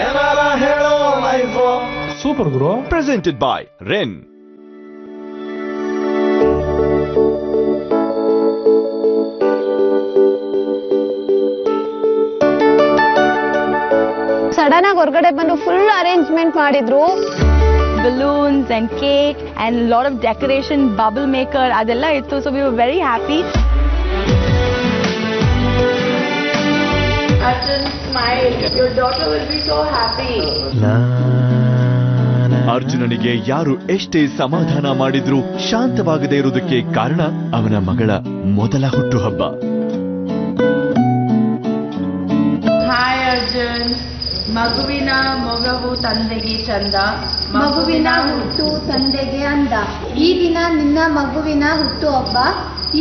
ಏನಾರ ಹೇಳೋ life super guru. Presented by Ren. Sudden ಆಗಿ ಹೊರಗಡೆ ಬಂದು ಫುಲ್ ಅರೇಂಜ್ಮೆಂಟ್ ಮಾಡಿದ್ರು. balloons and cake and a lot of decoration, bubble maker adella ittu, so we were very happy. Arjun, smile, your daughter will be so happy. ಅರ್ಜುನನಿಗೆ ಯಾರು ಎಷ್ಟೇ ಸಮಾಧಾನ ಮಾಡಿದ್ರು ಶಾಂತವಾಗದೇ ಇರುವುದಕ್ಕೆ ಕಾರಣ ಅವನ ಮಗಳ ಮೊದಲ ಹುಟ್ಟುಹಬ್ಬ. Hi Arjun, ಮಗುವಿನ ಮೊಗವು ತಂದೆಗೆ ಚಂದ, ಮಗುವಿನ ಹುಟ್ಟು ತಂದೆಗೆ ಅಂದ. ಈ ದಿನ ನಿನ್ನ ಮಗುವಿನ ಹುಟ್ಟುಹಬ್ಬ.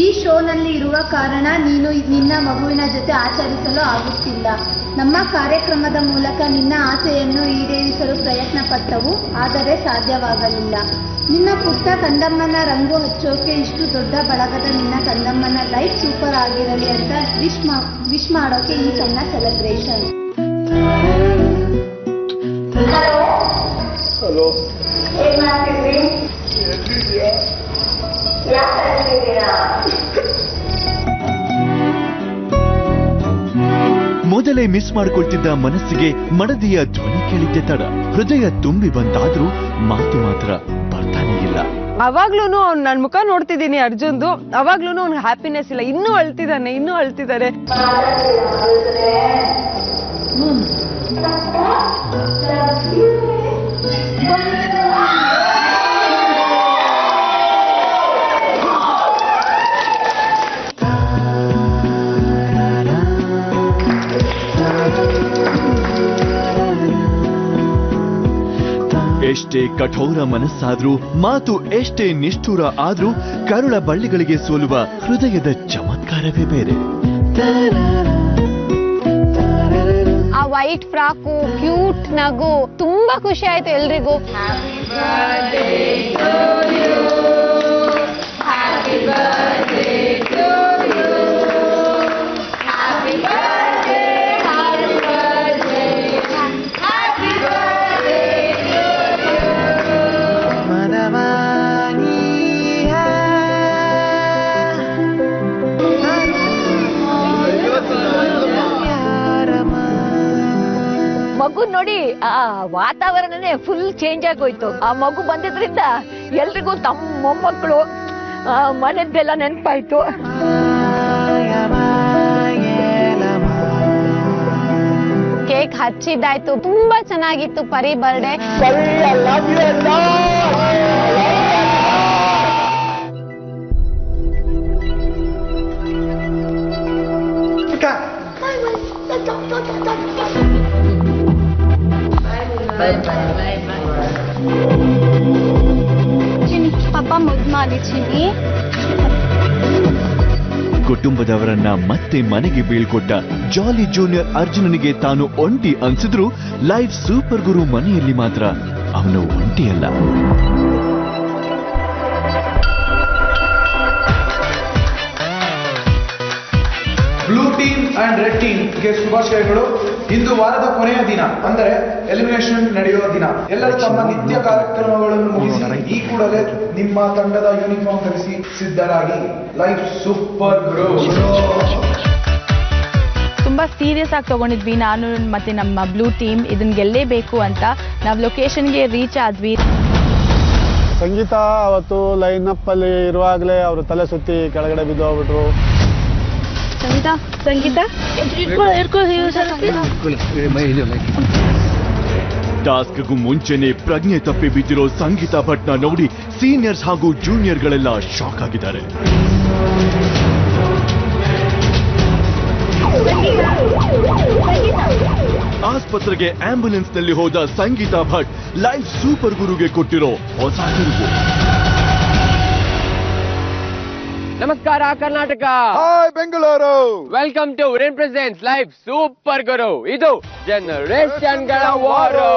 ಈ ಶೋನಲ್ಲಿ ಇರುವ ಕಾರಣ ನೀನು ನಿನ್ನ ಮಗುವಿನ ಜೊತೆ ಆಚರಿಸಲು ಆಗುತ್ತಿಲ್ಲ. ನಮ್ಮ ಕಾರ್ಯಕ್ರಮದ ಮೂಲಕ ನಿನ್ನ ಆಸೆಯನ್ನು ಈಡೇರಿಸಲು ಪ್ರಯತ್ನ ಪಟ್ಟವು, ಆದರೆ ಸಾಧ್ಯವಾಗಲಿಲ್ಲ. ನಿನ್ನ ಪುಟ್ಟ ಕಂದಮ್ಮನ ರಂಗು ಹಚ್ಚೋಕೆ ಇಷ್ಟು ದೊಡ್ಡ ಬಳಗದ ನಿನ್ನ ಕಂದಮ್ಮನ ಲೈಫ್ ಸೂಪರ್ ಆಗಿರಲಿ ಅಂತ ವಿಶ್ ಮಾಡೋಕೆ ಈ ಸಣ್ಣ ಸೆಲೆಬ್ರೇಷನ್. ಹಲೋ ಮೊದಲೇ ಮಿಸ್ ಮಾಡಿಕೊಳ್ತಿದ್ದ ಮನಸ್ಸಿಗೆ ಮಡದಿಯ ಧ್ವನಿ ಕೇಳಿದ್ದೆ ತಡ. ಹೃದಯ ತುಂಬಿ ಬಂದಾದ್ರೂ ಮಾತು ಮಾತ್ರ ಬರ್ತಾನೆ ಇಲ್ಲ. ಅವಾಗ್ಲೂನು ಅವ್ನು ನನ್ ಮುಖ ನೋಡ್ತಿದ್ದೀನಿ ಅರ್ಜುನ್ದು, ಅವಾಗ್ಲೂನು ಅವ್ನ್ ಹ್ಯಾಪಿನೆಸ್ ಇಲ್ಲ. ಇನ್ನೂ ಅಳ್ತಿದ್ದಾರೆ. ಎಷ್ಟೇ ಕಠೋರ ಮನಸ್ಸಾದ್ರೂ, ಮಾತು ಎಷ್ಟೇ ನಿಷ್ಠುರ ಆದ್ರೂ, ಕರುಳ ಬಳ್ಳಿಗಳಿಗೆ ಸೋಲುವ ಹೃದಯದ ಚಮತ್ಕಾರವೇ ಬೇರೆ. ಆ ವೈಟ್ ಫ್ರಾಕು, ಕ್ಯೂಟ್ ನಗು, ತುಂಬಾ ಖುಷಿ ಆಯ್ತು ಎಲ್ರಿಗೂ. ಮಗು ನೋಡಿ ಆ ವಾತಾವರಣನೇ ಫುಲ್ ಚೇಂಜ್ ಆಗೋಯ್ತು. ಆ ಮಗು ಬಂದಿದ್ರಿಂದ ಎಲ್ರಿಗೂ ತಮ್ಮ ಮೊಮ್ಮಕ್ಕಳು ಮನೆದ್ದೆಲ್ಲ ನೆನಪಾಯ್ತು. ಕೇಕ್ ಹಚ್ಚಿದ್ದಾಯ್ತು, ತುಂಬಾ ಚೆನ್ನಾಗಿತ್ತು ಪರಿ ಬರ್ಡೇ. ಪಾಪ ಮುದ್ದು ಮಾಡಿದ್ದೀನಿ. ಕುಟುಂಬದವರನ್ನ ಮತ್ತೆ ಮನೆಗೆ ಬೀಳ್ಕೊಟ್ಟ ಜಾಲಿ ಜೂನಿಯರ್ ಅರ್ಜುನನಿಗೆ ತಾನು ಒಂಟಿ ಅನ್ಸಿದ್ರು, ಲೈಫ್ ಸೂಪರ್ ಗುರು ಮನೆಯಲ್ಲಿ ಮಾತ್ರ ಅವನು ಒಂಟಿಯಲ್ಲ. ಬ್ಲೂ ಟೀಮ್ ಅಂಡ್ ರೆಡ್ ಟೀಮ್ಗೆ ಶುಭಾಶಯಗಳು. ಇಂದು ವಾರದ ಕೊನೆಯ ದಿನ, ಅಂದರೆ ಎಲಿಮಿನೇಷನ್ ನಡೆಯುವ ದಿನ. ಎಲ್ಲರೂ ತಮ್ಮ ನಿತ್ಯ ಕಾರ್ಯಕ್ರಮಗಳನ್ನು ಮುಗಿಸಿ ಈ ಕೂಡಲೇ ನಿಮ್ಮ ತಂಡದ ಯೂನಿಫಾರ್ಮ್ ಧರಿಸಿ ಸಿದ್ಧರಾಗಿ. ಲೈಫ್ ಸೂಪರ್ ಗುರು. ತುಂಬಾ ಸೀರಿಯಸ್ ಆಗಿ ತಗೊಂಡಿದ್ವಿ ನಾನು ಮತ್ತೆ ನಮ್ಮ ಬ್ಲೂ ಟೀಮ್. ಇದನ್ನ ಗೆಲ್ಲೇಬೇಕು ಅಂತ ನಾವು ಲೊಕೇಶನ್ಗೆ ರೀಚ್ ಆದ್ವಿ. ಸಂಗೀತ ಅವತ್ತು ಲೈನ್ ಅಪ್ ಅಲ್ಲಿ ಇರುವಾಗಲೇ ಅವರು ತಲೆ ಸುತ್ತಿ ಕೆಳಗಡೆ ಬಿದ್ದು ಹೋಗ್ಬಿಟ್ರು. ಸಂಗೀತ ಟಾಸ್ಕ್ಗೂ ಮುಂಚೆನೆ ಪ್ರಜ್ಞೆ ತಪ್ಪಿ ಬಿದ್ದಿರೋ ಸಂಗೀತ ಭಟ್ನ ನೋಡಿ ಸೀನಿಯರ್ಸ್ ಹಾಗೂ ಜೂನಿಯರ್ಗಳೆಲ್ಲ ಶಾಕ್ ಆಗಿದ್ದಾರೆ. ಆಸ್ಪತ್ರೆಗೆ ಆಂಬ್ಯುಲೆನ್ಸ್ ನಲ್ಲಿ ಹೋದ ಸಂಗೀತ ಭಟ್ ಲೈಫ್ ಸೂಪರ್ ಗುರುಗೆ ಕೊಟ್ಟಿರೋ ಹೊಸ ತಿರುವು. ನಮಸ್ಕಾರ Karnataka. Hi Bengaluru. Welcome to Ren presents life super guru. ಇದು ಜನರೇಷನ್ ಗಳ ವಾರು.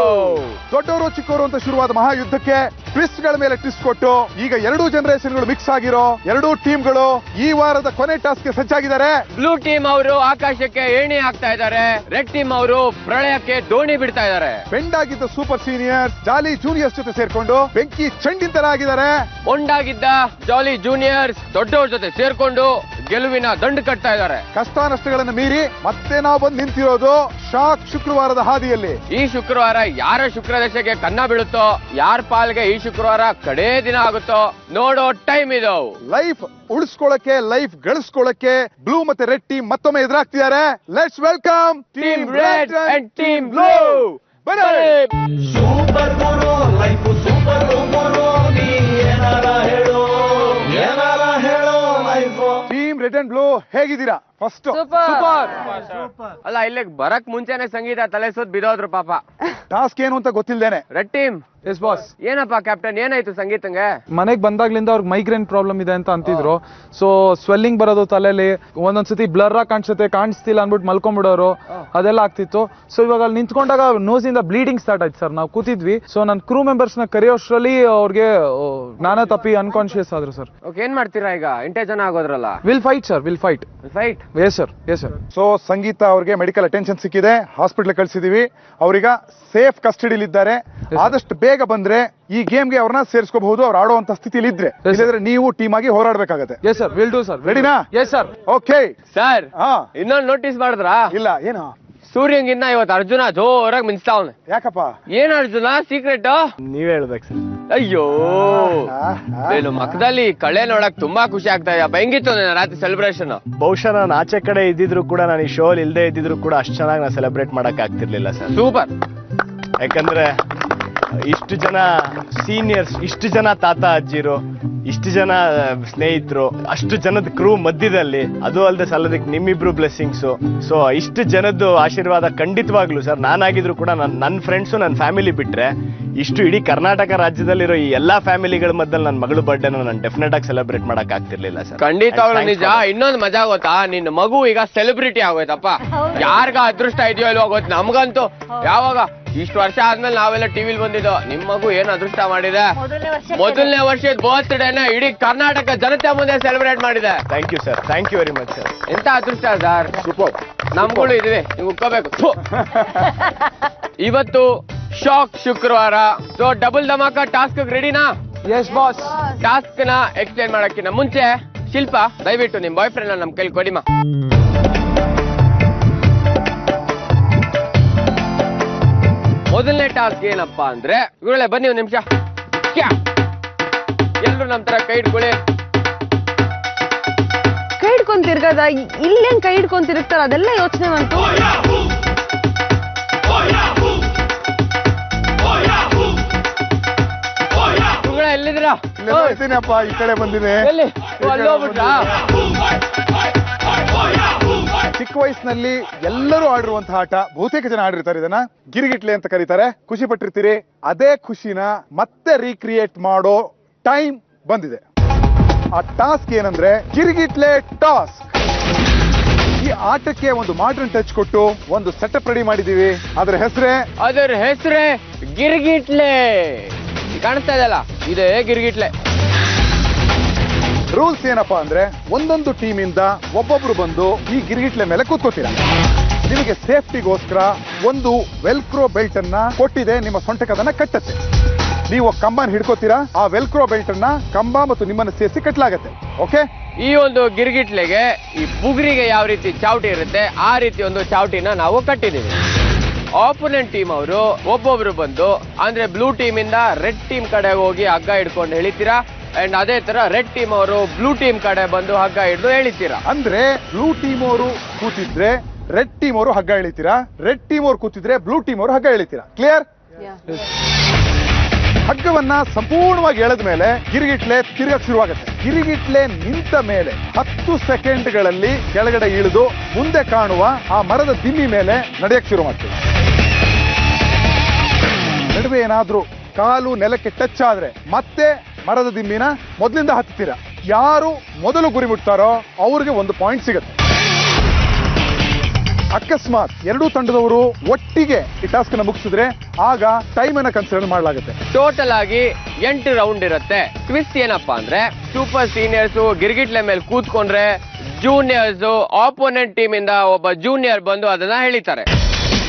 ದೊಡ್ಡವರು ಚಿಕ್ಕವರು ಅಂತ ಶುರುವಾದ ಮಹಾಯುದ್ಧಕ್ಕೆ ಟ್ವಿಸ್ಟ್ ಗಳ ಮೇಲೆ ಟ್ವಿಸ್ಟ್ ಕೊಟ್ಟು ಈಗ ಎರಡೂ ಜನರೇಷನ್ಗಳು ಮಿಕ್ಸ್ ಆಗಿರೋ ಎರಡೂ ಟೀಮ್ಗಳು ಈ ವಾರದ ಕೊನೆ ಟಾಸ್ಕ್ ಗೆ ಸಜ್ಜಾಗಿದ್ದಾರೆ. ಬ್ಲೂ ಟೀಮ್ ಅವರು ಆಕಾಶಕ್ಕೆ ಏಣಿ ಹಾಕ್ತಾ ಇದ್ದಾರೆ, ರೆಡ್ ಟೀಮ್ ಅವರು ಪ್ರಳಯಕ್ಕೆ ದೋಣಿ ಬಿಡ್ತಾ ಇದ್ದಾರೆ. ಬೆಂಡ್ ಆಗಿದ್ದ ಸೂಪರ್ ಸೀನಿಯರ್ಸ್ ಜಾಲಿ ಜೂನಿಯರ್ಸ್ ಜೊತೆ ಸೇರ್ಕೊಂಡು ಬೆಂಕಿ ಚೆಂಡಿನ ಆಗಿದ್ದಾರೆ. ಒಂಡಾಗಿದ್ದ ಜಾಲಿ ಜೂನಿಯರ್ಸ್ ದೊಡ್ಡವ್ರ ಜೊತೆ ಸೇರ್ಕೊಂಡು ಗೆಲುವಿನ ದಂಡು ಕಟ್ತಾ ಇದ್ದಾರೆ. ಕಷ್ಟ ನಷ್ಟಗಳನ್ನು ಮೀರಿ ಮತ್ತೆ ನಾವು ಬಂದು ನಿಂತಿರೋದು ಶಾಕ್ ಶುಕ್ರವಾರದ ಹಾದಿಯಲ್ಲಿ. ಈ ಶುಕ್ರವಾರ ಯಾರ ಶುಕ್ರದಶೆಗೆ ಕನ್ನ ಬೀಳುತ್ತೋ, ಯಾರ ಪಾಲ್ಗೆ ಈ ಶುಕ್ರವಾರ ಕಡೇ ದಿನ ಆಗುತ್ತೋ ನೋಡೋ ಟೈಮ್ ಇದು. ಲೈಫ್ ಉಳಿಸ್ಕೊಳ್ಳಕ್ಕೆ, ಲೈಫ್ ಗಳಿಸ್ಕೊಳ್ಳಕ್ಕೆ ಬ್ಲೂ ಮತ್ತೆ ರೆಡ್ ಟೀಮ್ ಮತ್ತೊಮ್ಮೆ ಎದುರಾಗ್ತಿದ್ದಾರೆ. Let's welcome team red and team blue. Super Guru life super ಗುರು, ನೀ ಏನಾರ ಹೇಳೋ life. Team red and blue ಹೇಗಿದ್ದೀರಾ? First super. ಅಲ್ಲ ಇಲ್ಲಿಗೆ ಬರಕ್ ಮುಂಚೆನೆ ಸಂಗೀತ ತಲೆ ಸುತ್ತ ಬಿದೋದ್ರು ಪಾಪ. ಟಾಸ್ಕ್ ಏನು ಅಂತ ಗೊತ್ತಿಲ್ದೇನೆ. Red team yes boss. ಏನಪ್ಪಾ ಕ್ಯಾಪ್ಟನ್, ಏನಾಯ್ತು ಸಂಗೀತಂಗೆ? ಮನೆಗೆ ಬಂದಾಗ್ಲಿಂದ ಅವ್ರಿಗೆ ಮೈಗ್ರೇನ್ ಪ್ರಾಬ್ಲಮ್ ಇದೆ ಅಂತ ಅಂತಿದ್ರು. ಸೊ ಸ್ವೆಲ್ಲಿಂಗ್ ಬರೋದು ತಲೆಯಲ್ಲಿ, ಒಂದೊಂದ್ಸತಿ ಬ್ಲರ್ ಆಗಿ ಕಾಣಿಸ್ತಿಲ್ಲ ಅನ್ಬಿಟ್ಟು ಮಲ್ಕೊಂಡ್ಬಿಡೋರು, ಅದೆಲ್ಲ ಆಗ್ತಿತ್ತು. ಸೊ ಇವಾಗ ಅಲ್ಲಿ ನಿಂತ್ಕೊಂಡಾಗ ನೋಸಿಂದ ಬ್ಲೀಡಿಂಗ್ ಸ್ಟಾರ್ಟ್ ಆಯ್ತು ಸರ್. ನಾವು ಕೂತಿದ್ವಿ. ಸೊ ನನ್ನ ಕ್ರೂ ಮೆಂಬರ್ಸ್ ನ ಕರೆಯೋಷ್ಟ್ರಲ್ಲಿ ಅವ್ರಿಗೆ ಜ್ಞಾನ ತಪ್ಪಿ ಅನ್ಕಾನ್ಶಿಯಸ್ ಆದ್ರು ಸರ್. ಓಕೆ, ಏನ್ ಮಾಡ್ತೀರಾ ಈಗ? 8 ಜನ ಆಗೋದ್ರಲ್ಲ. Will fight sir, will fight. Fight. Yes sir, yes sir. So Sangeetha ಅವ್ರಿಗೆ ಮೆಡಿಕಲ್ ಅಟೆನ್ಷನ್ ಸಿಕ್ಕಿದೆ, ಹಾಸ್ಪಿಟಲ್ ಕಳಿಸಿದೀವಿ. ಅವ್ರೀಗ ಸೇಫ್ ಕಸ್ಟಡಿಲಿದ್ದಾರೆ. ಆದಷ್ಟು ಬೇಗ ಬಂದ್ರೆ ಈ ಗೇಮ್ಗೆ ಅವ್ರನ್ನ ಸೇರಿಸ್ಕೋಬಹುದು, ಅವ್ರು ಆಡುವಂತ ಸ್ಥಿತಿಲಿ ಇದ್ರೆ. ಇಲ್ಲದ್ರೆ ನೀವು ಟೀಮ್ ಆಗಿ ಹೋರಾಡ್ಬೇಕಾಗತ್ತೆ. Yes sir, will do sir. ರೆಡಿನಾ? Yes sir. ಓಕೆ ಸರ್, ಇನ್ನೊಂದು ನೋಟಿಸ್ ಮಾಡಿದ್ರಾ? ಇಲ್ಲ. ಏನು? ಸೂರ್ಯಂಗಿನ್ನ ಇವತ್ತು ಅರ್ಜುನ ಜೋರಾಗಿ ಮಿಂಚ್ತಾವನೆ. ಯಾಕಪ್ಪ? ಏನ್ ಅರ್ಜುನ ಸೀಕ್ರೆಟ್? ನೀವೇ ಹೇಳ್ಬೇಕು ಸರ್. ಅಯ್ಯೋ, ಏನು ಮಕ್ಕದಲ್ಲಿ ಕಳೆ ನೋಡಕ್ ತುಂಬಾ ಖುಷಿ ಆಗ್ತಾ ಇದೆ. ಹೆಂಗಿತ್ತು ರಾತ್ರಿ ಸೆಲೆಬ್ರೇಷನ್? ಬಹುಶಃ ನಾನು ಆಚೆ ಕಡೆ ಇದ್ದಿದ್ರು ಕೂಡ, ನಾನು ಈ ಶೋ ಇಲ್ಲದೆ ಇದ್ದಿದ್ರು ಕೂಡ ಅಷ್ಟು ಚೆನ್ನಾಗಿ ನಾನು ಸೆಲೆಬ್ರೇಟ್ ಮಾಡಕ್ ಆಗ್ತಿರ್ಲಿಲ್ಲ ಸರ್. ಸೂಪರ್. ಯಾಕಂದ್ರೆ ಇಷ್ಟು ಜನ ಸೀನಿಯರ್ಸ್, ಇಷ್ಟು ಜನ ತಾತ ಅಜ್ಜಿರು, ಇಷ್ಟು ಜನ ಸ್ನೇಹಿತರು, ಅಷ್ಟು ಜನದ ಕ್ರೂ ಮಧ್ಯದಲ್ಲಿ, ಅದು ಅಲ್ಲದೆ ಸಲ್ಲದಕ್ಕೆ ನಿಮ್ಮಿಬ್ರು ಬ್ಲೆಸ್ಸಿಂಗ್ಸು. ಸೊ ಇಷ್ಟು ಜನದ್ದು ಆಶೀರ್ವಾದ ಖಂಡಿತವಾಗ್ಲು ಸರ್. ನಾನಾಗಿದ್ರು ಕೂಡ ನನ್ನ ಫ್ರೆಂಡ್ಸು, ನನ್ನ ಫ್ಯಾಮಿಲಿ ಬಿಟ್ರೆ ಇಷ್ಟು ಇಡೀ ಕರ್ನಾಟಕ ರಾಜ್ಯದಲ್ಲಿರೋ ಈ ಎಲ್ಲಾ ಫ್ಯಾಮಿಲಿಗಳ ಮಧ್ಯದಲ್ಲಿ ನನ್ನ ಮಗಳು ಬರ್ಡೇನ ನಾನು ಡೆಫಿನೆಟ್ ಆಗಿ ಸೆಲೆಬ್ರೇಟ್ ಮಾಡಕ್ ಆಗ್ತಿರ್ಲಿಲ್ಲ ಸರ್. ಖಂಡಿತವಾಗ್ಲೂ ನಿಜ. ಇನ್ನೊಂದು ಮಜಾ ಗೊತ್ತಾ, ನಿನ್ನ ಮಗು ಈಗ ಸೆಲೆಬ್ರಿಟಿ ಆಗೋಯ್ತಪ್ಪ. ಯಾರ್ಗ ಅದೃಷ್ಟ ಇದೆಯೋ ಇಲ್ವೋ ಗೊತ್ತು, ನಮ್ಗಂತೂ ಯಾವಾಗ ಇಷ್ಟು ವರ್ಷ ಆದ್ಮೇಲೆ ನಾವೆಲ್ಲ ಟಿವಿಲ್ ಬಂದಿದ್ದು. ನಿಮ್ ಮಗು ಏನ್ ಅದೃಷ್ಟ ಮಾಡಿದೆ. ಮೊದಲನೇ ವರ್ಷದ ಬರ್ತ್ಡೇನ ಇಡೀ ಕರ್ನಾಟಕ ಜನತೆ ಮುಂದೆ ಸೆಲೆಬ್ರೇಟ್ ಮಾಡಿದೆ. Thank you sir, thank you very much sir. ಎಂತ ಅದೃಷ್ಟ ಸರ್. ಸೂಪರ್. ನಮ್ಗಳು ಇದೀವಿ, ನೀವು ಉಕ್ಕೋಬೇಕು. ಇವತ್ತು ಶಾಕ್ ಶುಕ್ರವಾರ. ಸೊ ಡಬಲ್ ಧಮಾಕ ಟಾಸ್ಕ್ ರೆಡಿನಾ? Yes boss. ಟಾಸ್ಕ್ ನ ಎಕ್ಸ್ಪ್ಲೇನ್ ಮಾಡಕ್ಕಿಂತ ಮುಂಚೆ ಶಿಲ್ಪ, ದಯವಿಟ್ಟು ನಿಮ್ ಬಾಯ್ ಫ್ರೆಂಡ್ ನಮ್ ಕೈಲಿ ಕೊಡಿಮಾ. ಮೊದಲನೇ ಟಾಸ್ಕ್ ಏನಪ್ಪಾ ಅಂದ್ರೆ, ಇವುಗಳೇ ಬನ್ನಿ ಒಂದು ನಿಮಿಷ. ಎಲ್ರು ನಮ್ ತರ ಕೈ ಇಟ್ಕೊಳ್ಳಿ. ಕೈ ಹಿಡ್ಕೊಂಡ್ ತಿರ್ಗದ, ಇಲ್ಲೇನ್ ಕೈ ಹಿಡ್ಕೊಂಡ್ ತಿರುಗ್ತಾರ, ಅದೆಲ್ಲ ಯೋಚನೆ ಮಾಡ್ತು. ಇವುಗಳ ಎಲ್ಲಿದ್ದೀರಾ? ಇದ್ದೀನಪ್ಪ, ಈ ಕಡೆ ಬಂದಿದೆ. ಎಲ್ಲಿ? ಅಲ್ಲಿ ಹೋಗ್ಬಿಟ್ರಾ? ಚಿಕ್ಕ ವಯಸ್ಸಿನಲ್ಲಿ ಎಲ್ಲರೂ ಆಡಿರುವಂತಹ ಆಟ, ಬಹುತೇಕ ಜನ ಆಡಿರ್ತಾರೆ. ಇದನ್ನ ಗಿರಿಗಿಟ್ಲೆ ಅಂತ ಕರೀತಾರೆ. ಖುಷಿ ಪಟ್ಟಿರ್ತೀರಿ. ಅದೇ ಖುಷಿನ ಮತ್ತೆ ರೀಕ್ರಿಯೇಟ್ ಮಾಡೋ ಟೈಮ್ ಬಂದಿದೆ. ಆ ಟಾಸ್ಕ್ ಏನಂದ್ರೆ ಗಿರಿಗಿಟ್ಲೆ ಟಾಸ್ಕ್. ಈ ಆಟಕ್ಕೆ ಒಂದು ಮಾಡರ್ನ್ ಟಚ್ ಕೊಟ್ಟು ಒಂದು ಸೆಟಪ್ ರೆಡಿ ಮಾಡಿದೀವಿ. ಅದರ ಹೆಸರೇ ಗಿರಿಗಿಟ್ಲೆ. ಕಾಣಿಸ್ತಾ ಇದೆಯಲ್ಲ, ಇದೇ ಗಿರಿಗಿಟ್ಲೆ. ರೂಲ್ಸ್ ಏನಪ್ಪಾ ಅಂದ್ರೆ, ಒಂದೊಂದು ಟೀಮ್ ಇಂದ ಒಬ್ಬೊಬ್ರು ಬಂದು ಈ ಗಿರಿಗಿಟ್ಲೆ ಮೇಲೆ ಕೂತ್ಕೋತೀರಾ. ನಿಮಗೆ ಸೇಫ್ಟಿಗೋಸ್ಕರ ಒಂದು ವೆಲ್ಕ್ರೋ ಬೆಲ್ಟ್ ಅನ್ನ ಕೊಟ್ಟಿದೆ. ನಿಮ್ಮ ಸೊಂಟಕ್ಕೆ ಅದನ್ನ ಕಟ್ಟತ್ತೆ. ನೀವು ಕಂಬನ ಹಿಡ್ಕೋತೀರಾ. ಆ ವೆಲ್ಕ್ರೋ ಬೆಲ್ಟ್ ಅನ್ನ ಕಂಬ ಮತ್ತು ನಿಮ್ಮನ್ನು ಸೇರಿಸಿ ಕಟ್ಟಲಾಗತ್ತೆ. ಓಕೆ? ಈ ಒಂದು ಗಿರ್ಗಿಟ್ಲೆಗೆ ಈ ಬುಗುರಿಗೆ ಯಾವ ರೀತಿ ಚಾವಟಿ ಇರುತ್ತೆ, ಆ ರೀತಿ ಒಂದು ಚಾವಟಿನ ನಾವು ಕಟ್ಟಿದೀವಿ. ಆಪೋನೆಂಟ್ ಟೀಮ್ ಅವರು ಒಬ್ಬೊಬ್ರು ಬಂದು, ಅಂದ್ರೆ ಬ್ಲೂ ಟೀಮ್ ಇಂದ ರೆಡ್ ಟೀಮ್ ಕಡೆ ಹೋಗಿ ಹಗ್ಗ ಹಿಡ್ಕೊಂಡು ಎಳಿತೀರಾ. ಅಂಡ್ ಅದೇ ತರ ರೆಡ್ ಟೀಮ್ ಅವರು ಬ್ಲೂ ಟೀಮ್ ಕಡೆ ಬಂದು ಹಗ್ಗ ಹಿಡಿದು ಎಳಿತೀರಾ. ಅಂದ್ರೆ ಬ್ಲೂ ಟೀಮ್ ಅವರು ಕೂತಿದ್ರೆ ರೆಡ್ ಟೀಮ್ ಅವರು ಹಗ್ಗ ಎಳಿತೀರಾ, ರೆಡ್ ಟೀಮ್ ಅವರು ಕೂತಿದ್ರೆ ಬ್ಲೂ ಟೀಮ್ ಅವರು ಹಗ್ಗ ಎಳಿತೀರಾ. ಕ್ಲಿಯರ್? ಹಗ್ಗವನ್ನ ಸಂಪೂರ್ಣವಾಗಿ ಎಳೆದ ಮೇಲೆ ಗಿರಿಗಿಟ್ಲೆ ತಿರುಗಕ್ಕೆ ಶುರುವಾಗುತ್ತೆ. ಗಿರಿಗಿಟ್ಲೆ ನಿಂತ ಮೇಲೆ 10 ಸೆಕೆಂಡ್ಗಳಲ್ಲಿ ಕೆಳಗಡೆ ಇಳಿದು ಮುಂದೆ ಕಾಣುವ ಆ ಮರದ ದಿಮ್ಮಿ ಮೇಲೆ ನಡೆಯಕ್ಕೆ ಶುರು ಮಾಡ್ತೀವಿ. ನಡುವೆ ಏನಾದ್ರೂ ಕಾಲು ನೆಲಕ್ಕೆ ಟಚ್ ಆದ್ರೆ ಮತ್ತೆ ಮರದ ದಿಮ್ಮಿನ ಮೊದಲಿಂದ ಹತ್ತೀರಾ. ಯಾರು ಮೊದಲು ಗುರಿ ಮುಟ್ತಾರೋ ಅವ್ರಿಗೆ 1 ಪಾಯಿಂಟ್ ಸಿಗುತ್ತೆ. ಅಕಸ್ಮಾತ್ ಎರಡೂ ತಂಡದವರು ಒಟ್ಟಿಗೆ ಈ ಟಾಸ್ಕ್ ಅನ್ನ ಮುಗಿಸಿದ್ರೆ ಆಗ ಟೈಮ್ ಅನ್ನ ಕನ್ಸಿಡರ್ ಮಾಡಲಾಗುತ್ತೆ. ಟೋಟಲ್ ಆಗಿ 8 ರೌಂಡ್ ಇರುತ್ತೆ. ಟ್ವಿಸ್ಟ್ ಏನಪ್ಪಾ ಅಂದ್ರೆ ಸೂಪರ್ ಸೀನಿಯರ್ಸ್ ಗಿರ್ಗಿಟ್ಲೆ ಮೇಲೆ ಕೂತ್ಕೊಂಡ್ರೆ ಜೂನಿಯರ್ಸ್ ಆಪೋನೆಂಟ್ ಟೀಮ್ ಇಂದ ಒಬ್ಬ ಜೂನಿಯರ್ ಬಂದು ಅದನ್ನ ಹೇಳಿತಾರೆ.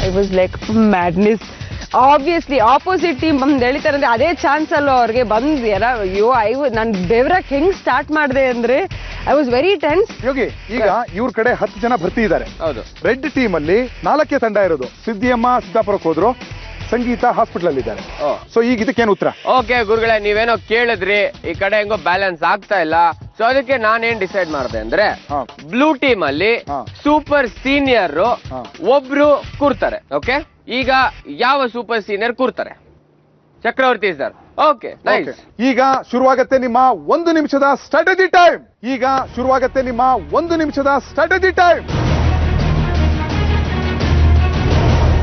I was like madness. Obviously opposite team ಬಂದು ಹೇಳಿತಾರೆ ಅಂದ್ರೆ ಅದೇ ಚಾನ್ಸ್ ಅಲ್ಲೋ ಅವ್ರಿಗೆ ಬಂದು ಅಯ್ಯೋ ನಾನು ಬೆವ್ರಕ್ಕೆ ಹೆಂಗ್ ಸ್ಟಾರ್ಟ್ ಮಾಡಿದೆ ಅಂದ್ರೆ I was very tense. Yogi, ಈಗ ಇವ್ರ ಕಡೆ 10 ಜನ ಭರ್ತಿ ಇದ್ದಾರೆ. ಹೌದು. ರೆಡ್ ಟೀಮ್ ಅಲ್ಲಿ 4 ತಂಡ ಇರೋದು. ಸಿದ್ಧಿಯಮ್ಮ ಸಿದ್ದಾಪುರಕ್ಕೆ ಹೋದ್ರು, ಸಂಗೀತ ಹಾಸ್ಪಿಟಲ್ ಅಲ್ಲಿ ಇದ್ದಾರೆ. ಸೊ ಈಗ ಇದಕ್ಕೇನು ಉತ್ತರ? ಓಕೆ ಗುರುಗಳೇ, ನೀವೇನೋ ಕೇಳಿದ್ರಿ, ಈ ಕಡೆ ಹೆಂಗೋ ಬ್ಯಾಲೆನ್ಸ್ ಆಗ್ತಾ ಇಲ್ಲ. ಸೊ ಅದಕ್ಕೆ ನಾನೇನ್ ಡಿಸೈಡ್ ಮಾಡಿದೆ ಅಂದ್ರೆ ಬ್ಲೂ ಟೀಮ್ ಅಲ್ಲಿ ಸೂಪರ್ ಸೀನಿಯರ್ ಒಬ್ರು ಕೂರ್ತಾರೆ. ಓಕೆ, ಈಗ ಯಾವ ಸೂಪರ್ ಸೀನಿಯರ್ ಕೂರ್ತಾರೆ? ಚಕ್ರವರ್ತಿ ಸರ್. Okay, nice. ಈಗ ಶುರುವಾಗತ್ತೆ ನಿಮ್ಮ 1 ನಿಮಿಷದ ಸ್ಟ್ರಾಟಜಿ ಟೈಮ್. ಈಗ ಶುರುವಾಗತ್ತೆ ನಿಮ್ಮ 1 ನಿಮಿಷದ ಸ್ಟ್ರಾಟಜಿ ಟೈಮ್.